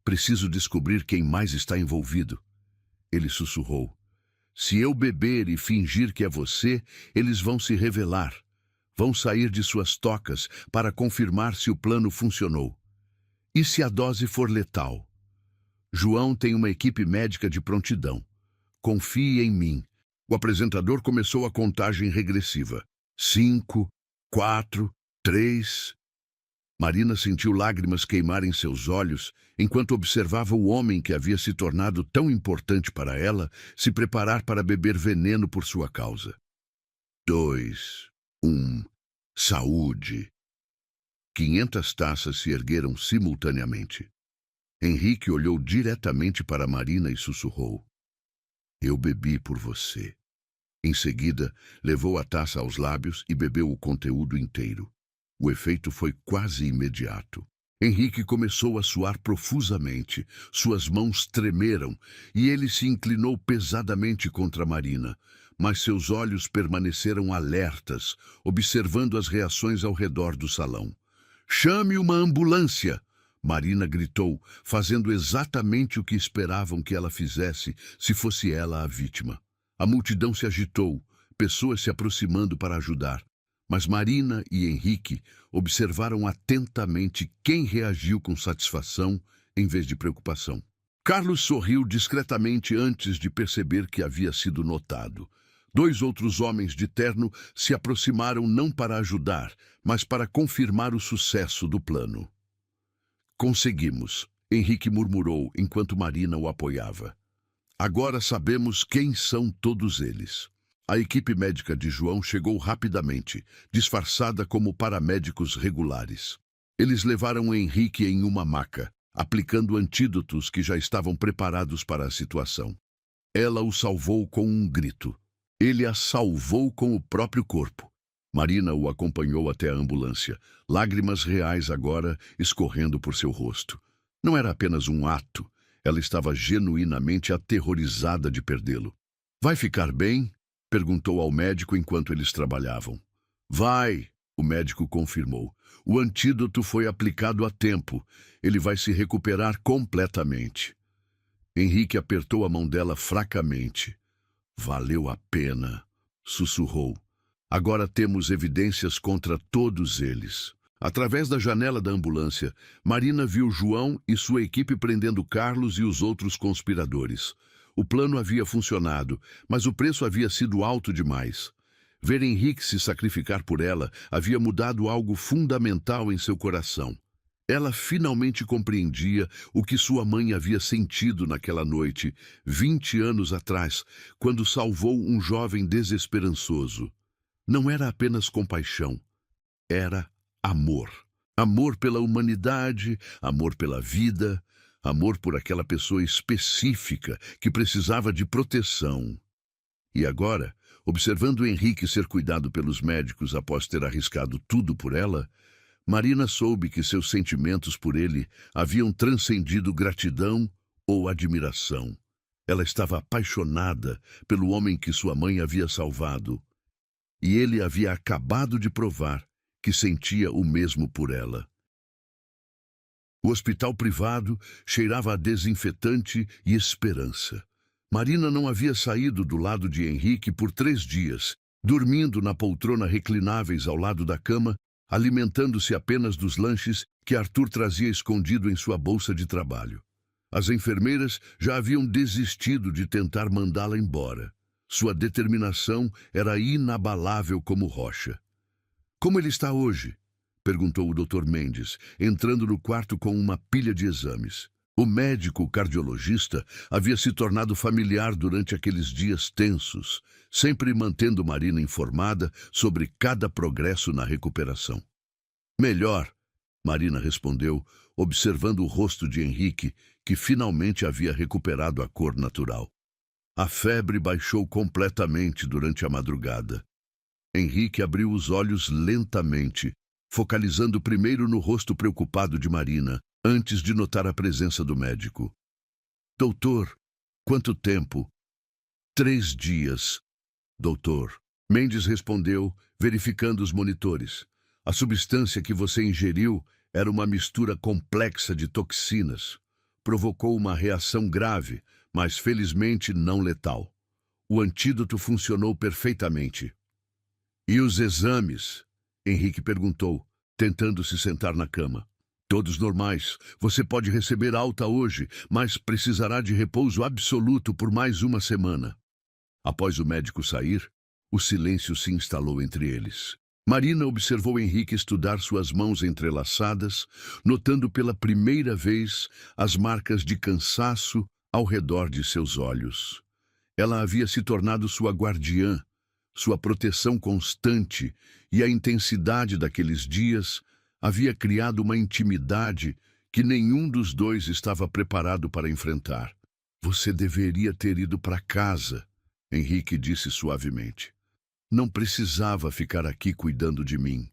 A: "Preciso descobrir quem mais está envolvido", ele sussurrou. "Se eu beber e fingir que é você, eles vão se revelar. Vão sair de suas tocas para confirmar se o plano funcionou. E se a dose for letal? João tem uma equipe médica de prontidão. Confie em mim." O apresentador começou a contagem regressiva. 5, 4, 3... Marina sentiu lágrimas queimarem seus olhos enquanto observava o homem que havia se tornado tão importante para ela se preparar para beber veneno por sua causa. 2, 1, saúde. 500 taças se ergueram simultaneamente. Henrique olhou diretamente para Marina e sussurrou: "Eu bebi por você." Em seguida, levou a taça aos lábios e bebeu o conteúdo inteiro. O efeito foi quase imediato. Henrique começou a suar profusamente, suas mãos tremeram e ele se inclinou pesadamente contra Marina, mas seus olhos permaneceram alertas, observando as reações ao redor do salão. "Chame uma ambulância!" Marina gritou, fazendo exatamente o que esperavam que ela fizesse se fosse ela a vítima. A multidão se agitou, pessoas se aproximando para ajudar. Mas Marina e Henrique observaram atentamente quem reagiu com satisfação em vez de preocupação. Carlos sorriu discretamente antes de perceber que havia sido notado. 2 outros homens de terno se aproximaram não para ajudar, mas para confirmar o sucesso do plano. "Conseguimos", Henrique murmurou enquanto Marina o apoiava. "Agora sabemos quem são todos eles." A equipe médica de João chegou rapidamente, disfarçada como paramédicos regulares. Eles levaram Henrique em uma maca, aplicando antídotos que já estavam preparados para a situação. Ela o salvou com um grito. Ele a salvou com o próprio corpo. Marina o acompanhou até a ambulância, lágrimas reais agora escorrendo por seu rosto. Não era apenas um ato, ela estava genuinamente aterrorizada de perdê-lo. "Vai ficar bem?" perguntou ao médico enquanto eles trabalhavam. "Vai", o médico confirmou. "O antídoto foi aplicado a tempo. Ele vai se recuperar completamente." Henrique apertou a mão dela fracamente. "Valeu a pena", sussurrou. "Agora temos evidências contra todos eles." Através da janela da ambulância, Marina viu João e sua equipe prendendo Carlos e os outros conspiradores. O plano havia funcionado, mas o preço havia sido alto demais. Ver Henrique se sacrificar por ela havia mudado algo fundamental em seu coração. Ela finalmente compreendia o que sua mãe havia sentido naquela noite, 20 anos atrás, quando salvou um jovem desesperançoso. Não era apenas compaixão, era amor. Amor pela humanidade, amor pela vida, amor por aquela pessoa específica que precisava de proteção. E agora, observando Henrique ser cuidado pelos médicos após ter arriscado tudo por ela, Marina soube que seus sentimentos por ele haviam transcendido gratidão ou admiração. Ela estava apaixonada pelo homem que sua mãe havia salvado. E ele havia acabado de provar que sentia o mesmo por ela. O hospital privado cheirava a desinfetante e esperança. Marina não havia saído do lado de Henrique por 3 dias, dormindo na poltrona reclináveis ao lado da cama, alimentando-se apenas dos lanches que Arthur trazia escondido em sua bolsa de trabalho. As enfermeiras já haviam desistido de tentar mandá-la embora. Sua determinação era inabalável como rocha. "Como ele está hoje?" perguntou o Dr. Mendes, entrando no quarto com uma pilha de exames. O médico cardiologista havia se tornado familiar durante aqueles dias tensos, sempre mantendo Marina informada sobre cada progresso na recuperação. "Melhor", Marina respondeu, observando o rosto de Henrique, que finalmente havia recuperado a cor natural. A febre baixou completamente durante a madrugada. Henrique abriu os olhos lentamente, focalizando primeiro no rosto preocupado de Marina, antes de notar a presença do médico. "Doutor, quanto tempo?" "3 dias, doutor." Mendes respondeu, verificando os monitores. "A substância que você ingeriu era uma mistura complexa de toxinas. Provocou uma reação grave, mas felizmente não letal. O antídoto funcionou perfeitamente." "E os exames?" Henrique perguntou, tentando se sentar na cama. "Todos normais. Você pode receber alta hoje, mas precisará de repouso absoluto por mais 1 semana." Após o médico sair, o silêncio se instalou entre eles. Marina observou Henrique estudar suas mãos entrelaçadas, notando pela primeira vez as marcas de cansaço ao redor de seus olhos. Ela havia se tornado sua guardiã, sua proteção constante, e a intensidade daqueles dias havia criado uma intimidade que nenhum dos dois estava preparado para enfrentar. "Você deveria ter ido para casa", Henrique disse suavemente. Não precisava ficar aqui cuidando de mim.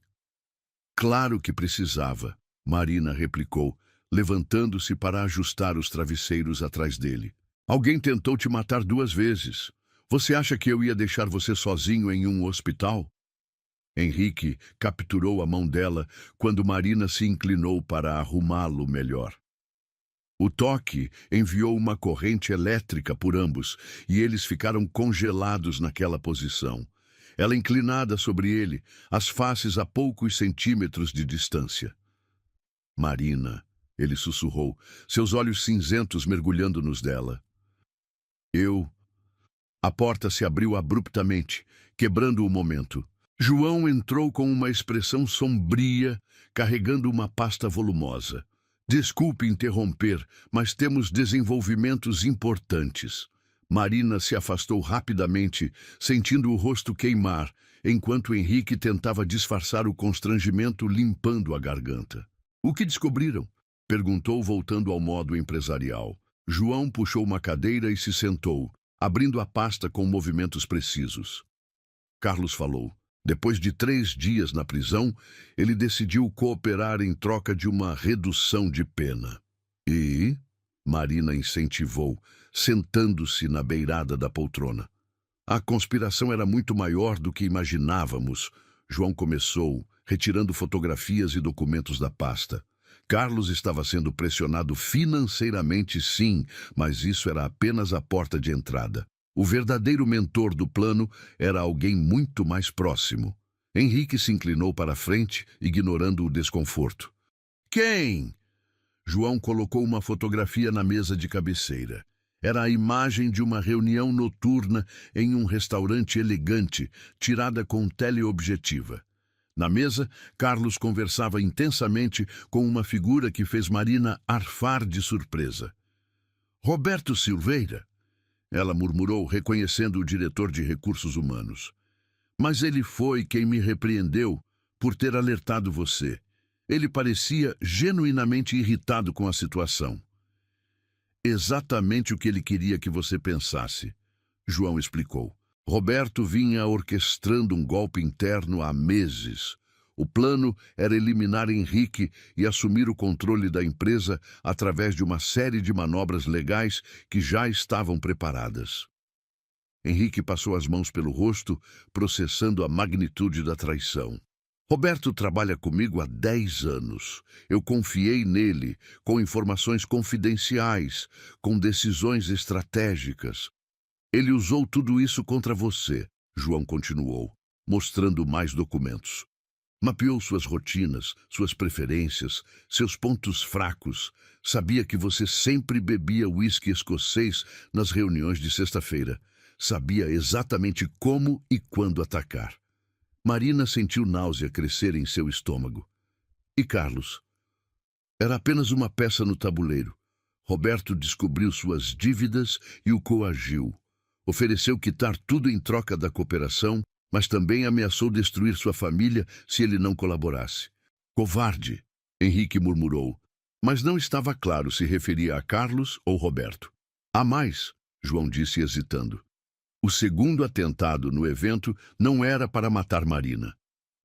A: Claro que precisava, Marina replicou, levantando-se para ajustar os travesseiros atrás dele. Alguém tentou te matar 2 vezes. Você acha que eu ia deixar você sozinho em um hospital? Henrique capturou a mão dela quando Marina se inclinou para arrumá-lo melhor. O toque enviou uma corrente elétrica por ambos e eles ficaram congelados naquela posição. Ela inclinada sobre ele, as faces a poucos centímetros de distância. Marina, ele sussurrou, seus olhos cinzentos mergulhando nos dela. A porta se abriu abruptamente, quebrando o momento. João entrou com uma expressão sombria, carregando uma pasta volumosa. Desculpe interromper, mas temos desenvolvimentos importantes. Marina se afastou rapidamente, sentindo o rosto queimar, enquanto Henrique tentava disfarçar o constrangimento limpando a garganta. O que descobriram? Perguntou, voltando ao modo empresarial. João puxou uma cadeira e se sentou, abrindo a pasta com movimentos precisos. Carlos falou. Depois de 3 dias na prisão, ele decidiu cooperar em troca de uma redução de pena. E? Marina incentivou, sentando-se na beirada da poltrona. A conspiração era muito maior do que imaginávamos. João começou, retirando fotografias e documentos da pasta. Carlos estava sendo pressionado financeiramente, sim, mas isso era apenas a porta de entrada. O verdadeiro mentor do plano era alguém muito mais próximo. Henrique se inclinou para a frente, ignorando o desconforto. Quem? João colocou uma fotografia na mesa de cabeceira. Era a imagem de uma reunião noturna em um restaurante elegante, tirada com teleobjetiva. Na mesa, Carlos conversava intensamente com uma figura que fez Marina arfar de surpresa. Roberto Silveira? Ela murmurou, reconhecendo o diretor de recursos humanos. Mas ele foi quem me repreendeu por ter alertado você. Ele parecia genuinamente irritado com a situação. Exatamente o que ele queria que você pensasse, João explicou. Roberto vinha orquestrando um golpe interno há meses. O plano era eliminar Henrique e assumir o controle da empresa através de uma série de manobras legais que já estavam preparadas. Henrique passou as mãos pelo rosto, processando a magnitude da traição. Roberto trabalha comigo há 10 anos. Eu confiei nele, com informações confidenciais, com decisões estratégicas. Ele usou tudo isso contra você, João continuou, mostrando mais documentos. Mapeou suas rotinas, suas preferências, seus pontos fracos. Sabia que você sempre bebia uísque escocês nas reuniões de sexta-feira. Sabia exatamente como e quando atacar. Marina sentiu náusea crescer em seu estômago. E Carlos? Era apenas uma peça no tabuleiro. Roberto descobriu suas dívidas e o coagiu. Ofereceu quitar tudo em troca da cooperação, mas também ameaçou destruir sua família se ele não colaborasse. Covarde, Henrique murmurou, mas não estava claro se referia a Carlos ou Roberto. Há mais, João disse hesitando. O segundo atentado no evento não era para matar Marina.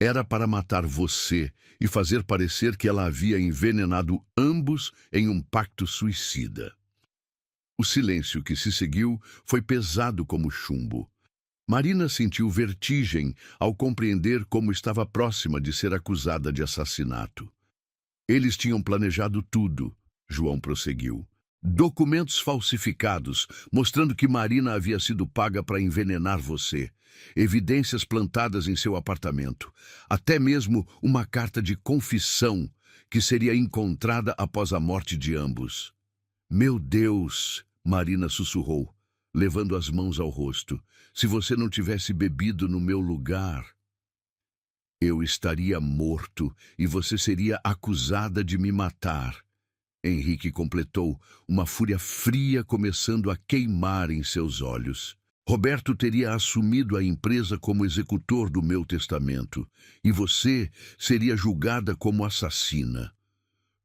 A: Era para matar você e fazer parecer que ela havia envenenado ambos em um pacto suicida. O silêncio que se seguiu foi pesado como chumbo. Marina sentiu vertigem ao compreender como estava próxima de ser acusada de assassinato. Eles tinham planejado tudo, João prosseguiu. Documentos falsificados, mostrando que Marina havia sido paga para envenenar você. Evidências plantadas em seu apartamento. Até mesmo uma carta de confissão que seria encontrada após a morte de ambos. Meu Deus, Marina sussurrou, levando as mãos ao rosto. Se você não tivesse bebido no meu lugar, eu estaria morto e você seria acusada de me matar. Henrique completou, uma fúria fria começando a queimar em seus olhos. Roberto teria assumido a empresa como executor do meu testamento, e você seria julgada como assassina.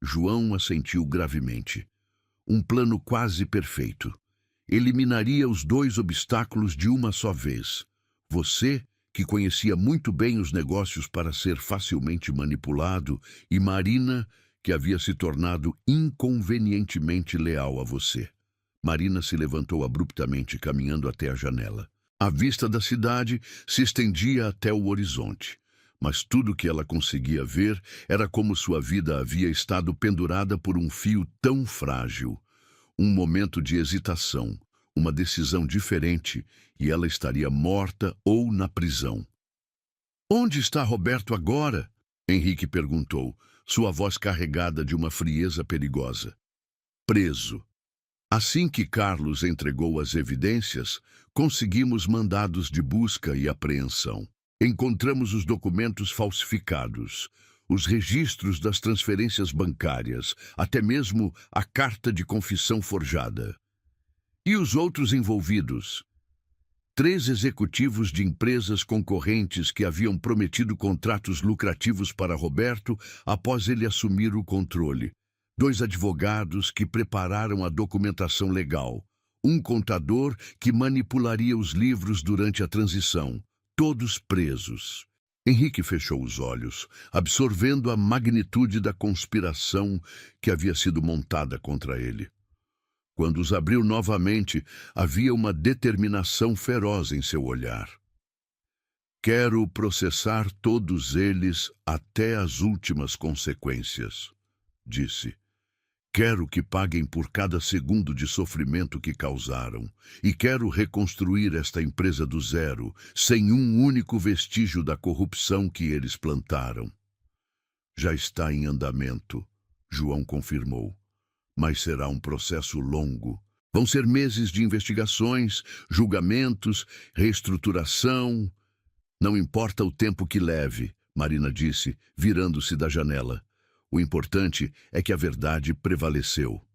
A: João assentiu gravemente. Um plano quase perfeito. eliminaria os dois obstáculos de uma só vez. Você, que conhecia muito bem os negócios para ser facilmente manipulado, e Marina, que havia se tornado inconvenientemente leal a você. Marina se levantou abruptamente, caminhando até a janela. A vista da cidade se estendia até o horizonte, mas tudo que ela conseguia ver era como sua vida havia estado pendurada por um fio tão frágil. Um momento de hesitação, uma decisão diferente, e ela estaria morta ou na prisão. "Onde está Roberto agora?" Henrique perguntou, sua voz carregada de uma frieza perigosa. "Preso." Assim que Carlos entregou as evidências, conseguimos mandados de busca e apreensão. Encontramos os documentos falsificados, os registros das transferências bancárias, até mesmo a carta de confissão forjada. E os outros envolvidos? 3 executivos de empresas concorrentes que haviam prometido contratos lucrativos para Roberto após ele assumir o controle. 2 advogados que prepararam a documentação legal. Um contador que manipularia os livros durante a transição. Todos presos. Henrique fechou os olhos, absorvendo a magnitude da conspiração que havia sido montada contra ele. Quando os abriu novamente, havia uma determinação feroz em seu olhar. "Quero processar todos eles até as últimas consequências", disse. "Quero que paguem por cada segundo de sofrimento que causaram, e quero reconstruir esta empresa do zero, sem um único vestígio da corrupção que eles plantaram." "Já está em andamento", João confirmou. "Mas será um processo longo. Vão ser meses de investigações, julgamentos, reestruturação." "Não importa o tempo que leve", Marina disse, virando-se da janela. "O importante é que a verdade prevaleceu."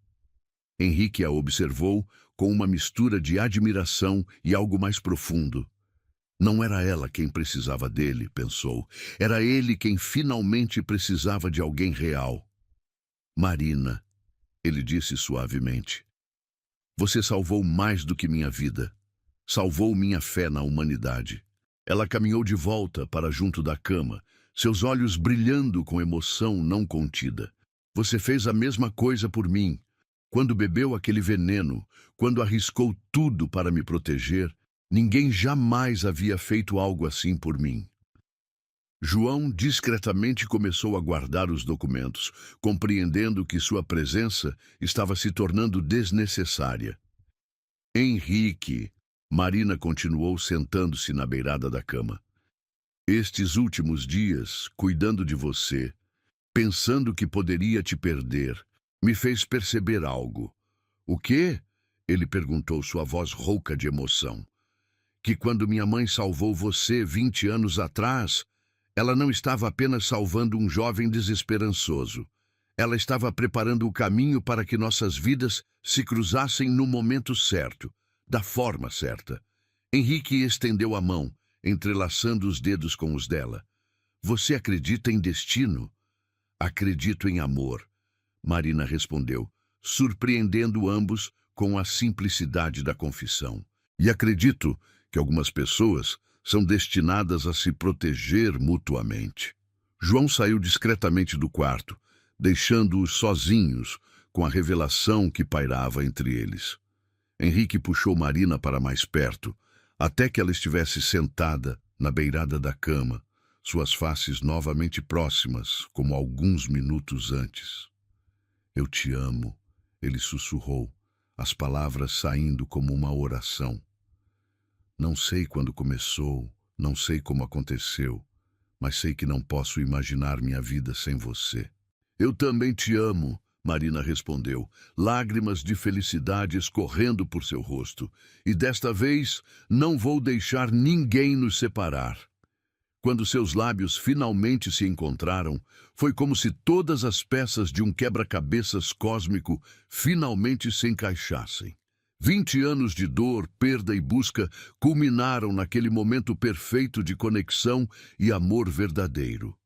A: Henrique a observou com uma mistura de admiração e algo mais profundo. Não era ela quem precisava dele, pensou. Era ele quem finalmente precisava de alguém real. "Marina", ele disse suavemente, "você salvou mais do que minha vida. Salvou minha fé na humanidade." Ela caminhou de volta para junto da cama, seus olhos brilhando com emoção não contida. "Você fez a mesma coisa por mim. Quando bebeu aquele veneno, quando arriscou tudo para me proteger, ninguém jamais havia feito algo assim por mim." João discretamente começou a guardar os documentos, compreendendo que sua presença estava se tornando desnecessária. "Henrique", Marina continuou sentando-se na beirada da cama. "Estes últimos dias, cuidando de você, pensando que poderia te perder, me fez perceber algo." "O quê?" ele perguntou, sua voz rouca de emoção. "Que quando minha mãe salvou você 20 anos atrás, ela não estava apenas salvando um jovem desesperançoso. Ela estava preparando o caminho para que nossas vidas se cruzassem no momento certo, da forma certa." Henrique estendeu a mão, entrelaçando os dedos com os dela. "Você acredita em destino?" "Acredito em amor", Marina respondeu, surpreendendo ambos com a simplicidade da confissão. "E acredito que algumas pessoas são destinadas a se proteger mutuamente." João saiu discretamente do quarto, deixando-os sozinhos com a revelação que pairava entre eles. Henrique puxou Marina para mais perto, até que ela estivesse sentada na beirada da cama, suas faces novamente próximas, como alguns minutos antes. "Eu te amo", ele sussurrou, as palavras saindo como uma oração. "Não sei quando começou, não sei como aconteceu, mas sei que não posso imaginar minha vida sem você." "Eu também te amo", Marina respondeu, lágrimas de felicidade escorrendo por seu rosto. "E desta vez não vou deixar ninguém nos separar." Quando seus lábios finalmente se encontraram, foi como se todas as peças de um quebra-cabeças cósmico finalmente se encaixassem. 20 anos de dor, perda e busca culminaram naquele momento perfeito de conexão e amor verdadeiro.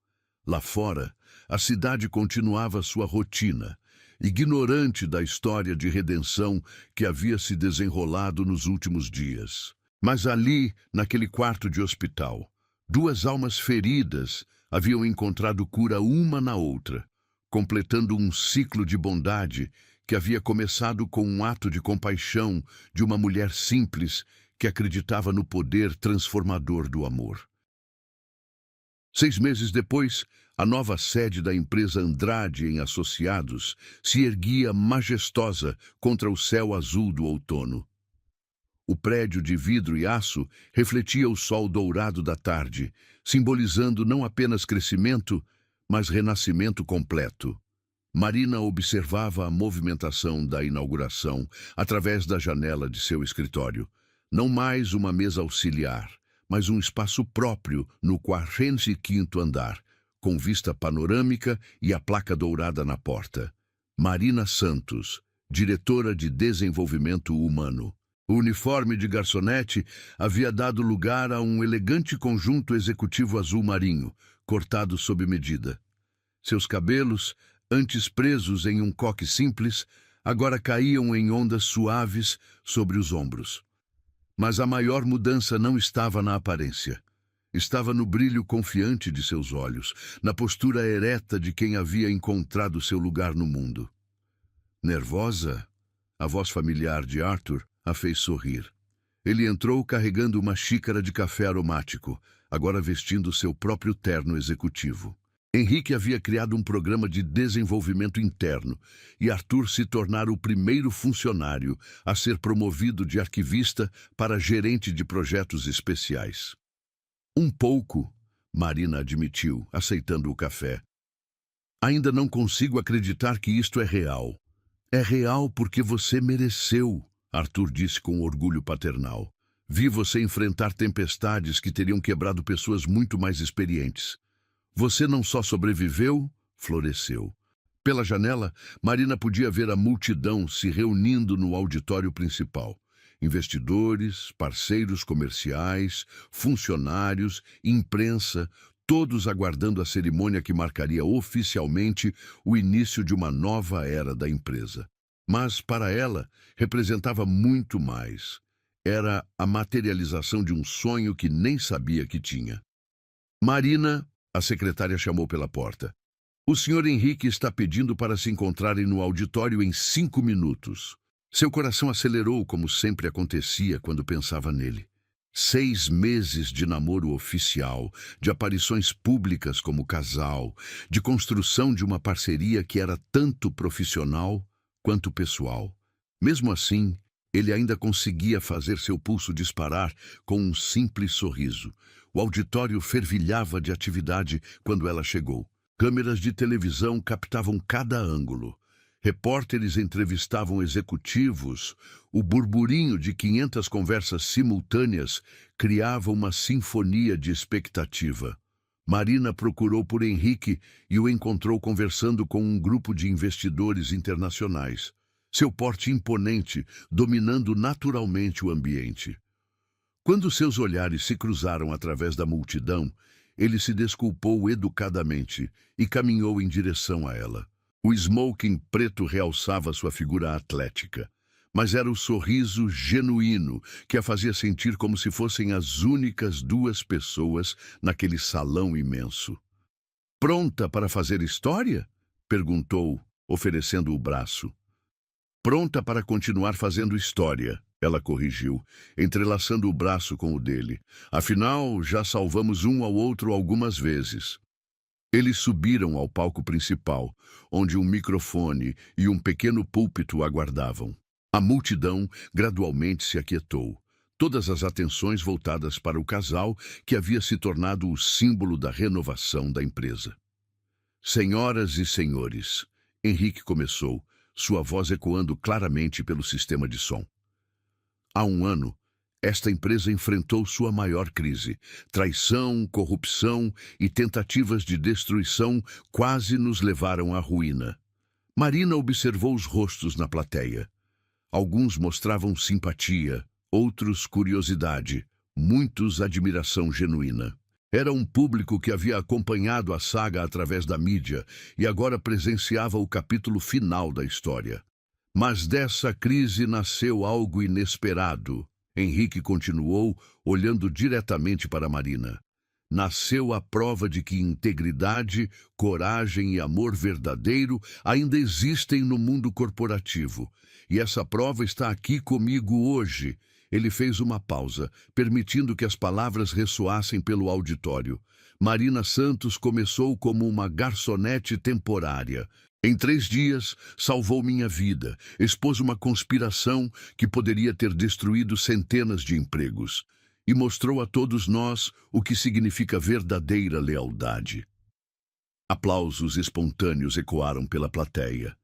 A: Lá fora, a cidade continuava sua rotina. ignorante da história de redenção que havia se desenrolado nos últimos dias. Mas ali, naquele quarto de hospital, duas almas feridas haviam encontrado cura uma na outra, completando um ciclo de bondade que havia começado com um ato de compaixão de uma mulher simples que acreditava no poder transformador do amor. 6 meses depois, a nova sede da empresa Andrade em Associados se erguia majestosa contra o céu azul do outono. O prédio de vidro e aço refletia o sol dourado da tarde, simbolizando não apenas crescimento, mas renascimento completo. Marina observava a movimentação da inauguração através da janela de seu escritório. Não mais uma mesa auxiliar, mas um espaço próprio no 45º andar, com vista panorâmica e a placa dourada na porta. Marina Santos, diretora de Desenvolvimento Humano. O uniforme de garçonete havia dado lugar a um elegante conjunto executivo azul marinho, cortado sob medida. Seus cabelos, antes presos em um coque simples, agora caíam em ondas suaves sobre os ombros. Mas a maior mudança não estava na aparência. Estava no brilho confiante de seus olhos, na postura ereta de quem havia encontrado seu lugar no mundo. Nervosa, a voz familiar de Arthur a fez sorrir. Ele entrou carregando uma xícara de café aromático, agora vestindo seu próprio terno executivo. Henrique havia criado um programa de desenvolvimento interno e Arthur se tornara o primeiro funcionário a ser promovido de arquivista para gerente de projetos especiais. Um pouco, Marina admitiu, aceitando o café. Ainda não consigo acreditar que isto é real. É real porque você mereceu, Arthur disse com orgulho paternal. Vi você enfrentar tempestades que teriam quebrado pessoas muito mais experientes. Você não só sobreviveu, floresceu. Pela janela, Marina podia ver a multidão se reunindo no auditório principal. Investidores, parceiros comerciais, funcionários, imprensa, todos aguardando a cerimônia que marcaria oficialmente o início de uma nova era da empresa. Mas, para ela, representava muito mais. Era a materialização de um sonho que nem sabia que tinha. Marina, a secretária chamou pela porta. O Sr. Henrique está pedindo para se encontrarem no auditório em 5 minutos. Seu coração acelerou como sempre acontecia quando pensava nele. 6 meses de namoro oficial, de aparições públicas como casal, de construção de uma parceria que era tanto profissional quanto pessoal. Mesmo assim, ele ainda conseguia fazer seu pulso disparar com um simples sorriso. O auditório fervilhava de atividade quando ela chegou. Câmeras de televisão captavam cada ângulo. Repórteres entrevistavam executivos. O burburinho de 500 conversas simultâneas criava uma sinfonia de expectativa. Marina procurou por Henrique e o encontrou conversando com um grupo de investidores internacionais. Seu porte imponente, dominando naturalmente o ambiente. Quando seus olhares se cruzaram através da multidão, ele se desculpou educadamente e caminhou em direção a ela. O smoking preto realçava sua figura atlética, mas era o sorriso genuíno que a fazia sentir como se fossem as únicas 2 pessoas naquele salão imenso. "Pronta para fazer história?" perguntou, oferecendo o braço. "Pronta para continuar fazendo história", ela corrigiu, entrelaçando o braço com o dele. "Afinal, já salvamos um ao outro algumas vezes." Eles subiram ao palco principal, onde um microfone e um pequeno púlpito aguardavam. A multidão gradualmente se aquietou, todas as atenções voltadas para o casal que havia se tornado o símbolo da renovação da empresa. "Senhoras e senhores", Henrique começou, sua voz ecoando claramente pelo sistema de som. Há um ano, esta empresa enfrentou sua maior crise. Traição, corrupção e tentativas de destruição quase nos levaram à ruína. Marina observou os rostos na plateia. Alguns mostravam simpatia, outros curiosidade, muitos admiração genuína. Era um público que havia acompanhado a saga através da mídia e agora presenciava o capítulo final da história. Mas dessa crise nasceu algo inesperado. Henrique continuou, olhando diretamente para Marina. Nasceu a prova de que integridade, coragem e amor verdadeiro ainda existem no mundo corporativo. E essa prova está aqui comigo hoje. Ele fez uma pausa, permitindo que as palavras ressoassem pelo auditório. Marina Santos começou como uma garçonete temporária. Em 3 dias, salvou minha vida, expôs uma conspiração que poderia ter destruído centenas de empregos e mostrou a todos nós o que significa verdadeira lealdade. Aplausos espontâneos ecoaram pela plateia.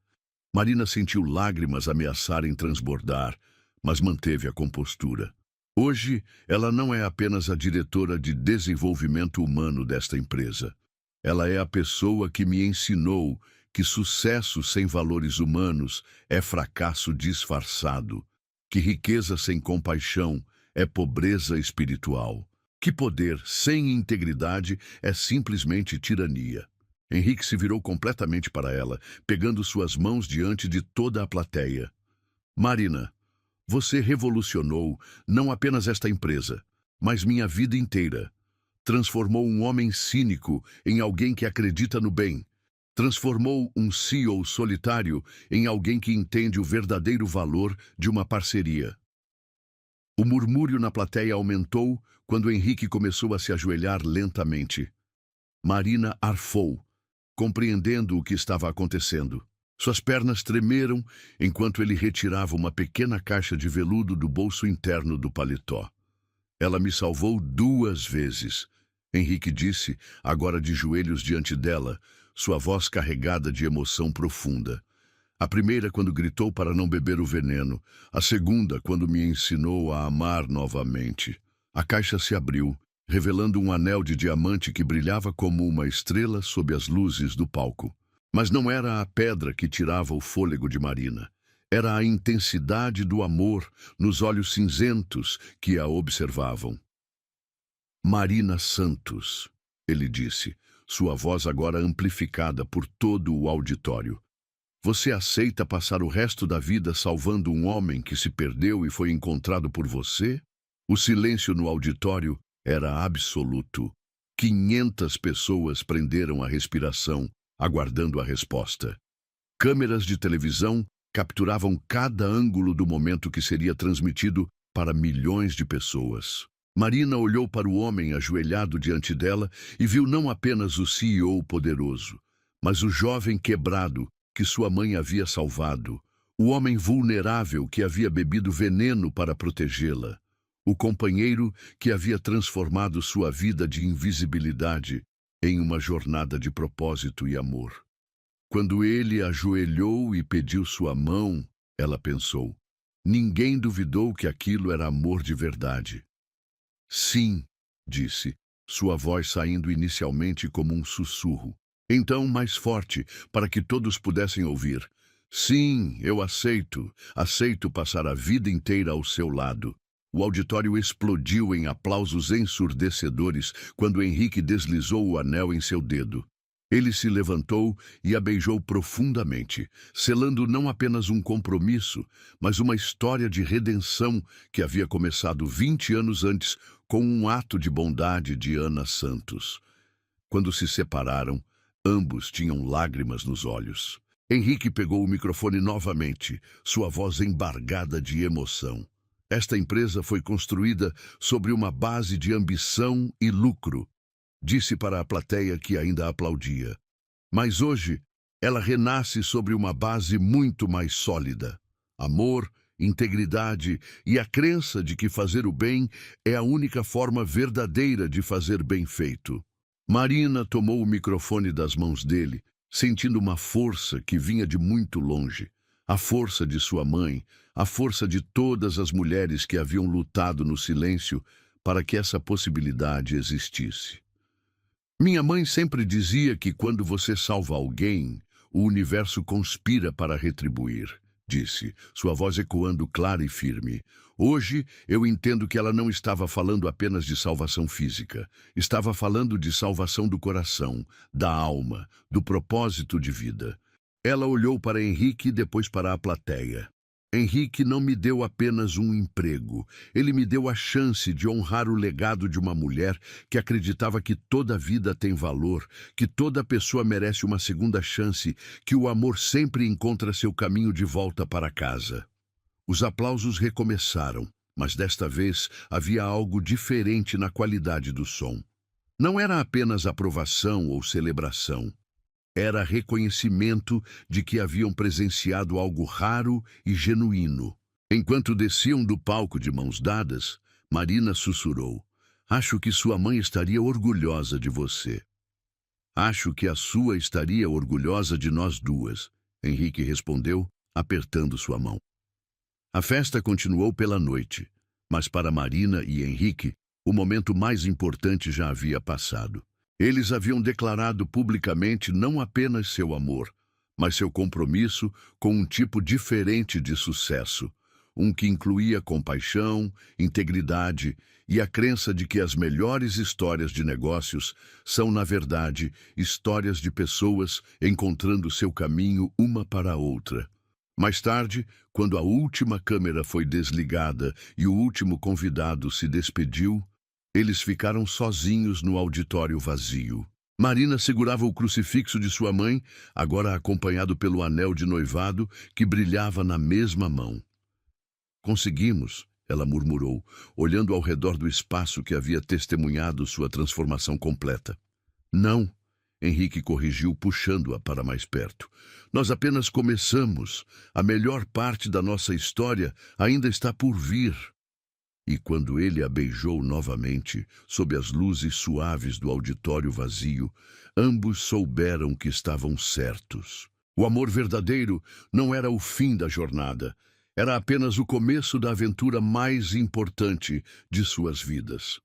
A: Marina sentiu lágrimas ameaçarem transbordar, mas manteve a compostura. Hoje, ela não é apenas a diretora de desenvolvimento humano desta empresa. Ela é a pessoa que me ensinou que sucesso sem valores humanos é fracasso disfarçado, que riqueza sem compaixão é pobreza espiritual, que poder sem integridade é simplesmente tirania. Henrique se virou completamente para ela, pegando suas mãos diante de toda a plateia. Marina, você revolucionou não apenas esta empresa, mas minha vida inteira. Transformou um homem cínico em alguém que acredita no bem. Transformou um CEO solitário em alguém que entende o verdadeiro valor de uma parceria. O murmúrio na plateia aumentou quando Henrique começou a se ajoelhar lentamente. Marina arfou, compreendendo o que estava acontecendo. Suas pernas tremeram enquanto ele retirava uma pequena caixa de veludo do bolso interno do paletó. Ela me salvou 2 vezes, Henrique disse, agora de joelhos diante dela, sua voz carregada de emoção profunda. A primeira quando gritou para não beber o veneno, a segunda quando me ensinou a amar novamente. A caixa se abriu, revelando um anel de diamante que brilhava como uma estrela sob as luzes do palco. Mas não era a pedra que tirava o fôlego de Marina. Era a intensidade do amor nos olhos cinzentos que a observavam. Marina Santos, ele disse, sua voz agora amplificada por todo o auditório. Você aceita passar o resto da vida salvando um homem que se perdeu e foi encontrado por você? O silêncio no auditório era absoluto. 500 pessoas prenderam a respiração, aguardando a resposta. Câmeras de televisão capturavam cada ângulo do momento que seria transmitido para milhões de pessoas. Marina olhou para o homem ajoelhado diante dela e viu não apenas o CEO poderoso, mas o jovem quebrado que sua mãe havia salvado, o homem vulnerável que havia bebido veneno para protegê-la, o companheiro que havia transformado sua vida de invisibilidade em uma jornada de propósito e amor. Quando ele ajoelhou e pediu sua mão, ela pensou, ninguém duvidou que aquilo era amor de verdade. Sim, disse, sua voz saindo inicialmente como um sussurro. Então mais forte, para que todos pudessem ouvir. Sim, eu aceito. Aceito passar a vida inteira ao seu lado. O auditório explodiu em aplausos ensurdecedores quando Henrique deslizou o anel em seu dedo. Ele se levantou e a beijou profundamente, selando não apenas um compromisso, mas uma história de redenção que havia começado 20 anos antes com um ato de bondade de Ana Santos. Quando se separaram, ambos tinham lágrimas nos olhos. Henrique pegou o microfone novamente, sua voz embargada de emoção. Esta empresa foi construída sobre uma base de ambição e lucro, disse para a plateia que ainda aplaudia. Mas hoje, ela renasce sobre uma base muito mais sólida. Amor, integridade e a crença de que fazer o bem é a única forma verdadeira de fazer bem feito. Marina tomou o microfone das mãos dele, sentindo uma força que vinha de muito longe. A força de sua mãe, a força de todas as mulheres que haviam lutado no silêncio para que essa possibilidade existisse. Minha mãe sempre dizia que quando você salva alguém, o universo conspira para retribuir, disse, sua voz ecoando clara e firme. Hoje eu entendo que ela não estava falando apenas de salvação física. Estava falando de salvação do coração, da alma, do propósito de vida. Ela olhou para Henrique e depois para a plateia. Henrique não me deu apenas um emprego. Ele me deu a chance de honrar o legado de uma mulher que acreditava que toda vida tem valor, que toda pessoa merece uma segunda chance, que o amor sempre encontra seu caminho de volta para casa. Os aplausos recomeçaram, mas desta vez havia algo diferente na qualidade do som. Não era apenas aprovação ou celebração. Era reconhecimento de que haviam presenciado algo raro e genuíno. Enquanto desciam do palco de mãos dadas, Marina sussurrou: "Acho que sua mãe estaria orgulhosa de você." "Acho que a sua estaria orgulhosa de nós duas", Henrique respondeu, apertando sua mão. A festa continuou pela noite, mas para Marina e Henrique, o momento mais importante já havia passado. Eles haviam declarado publicamente não apenas seu amor, mas seu compromisso com um tipo diferente de sucesso, um que incluía compaixão, integridade e a crença de que as melhores histórias de negócios são, na verdade, histórias de pessoas encontrando seu caminho uma para a outra. Mais tarde, quando a última câmera foi desligada e o último convidado se despediu, eles ficaram sozinhos no auditório vazio. Marina segurava o crucifixo de sua mãe, agora acompanhado pelo anel de noivado que brilhava na mesma mão. "Conseguimos", ela murmurou, olhando ao redor do espaço que havia testemunhado sua transformação completa. "Não", Henrique corrigiu, puxando-a para mais perto. "Nós apenas começamos. A melhor parte da nossa história ainda está por vir." E quando ele a beijou novamente, sob as luzes suaves do auditório vazio, ambos souberam que estavam certos. O amor verdadeiro não era o fim da jornada, era apenas o começo da aventura mais importante de suas vidas.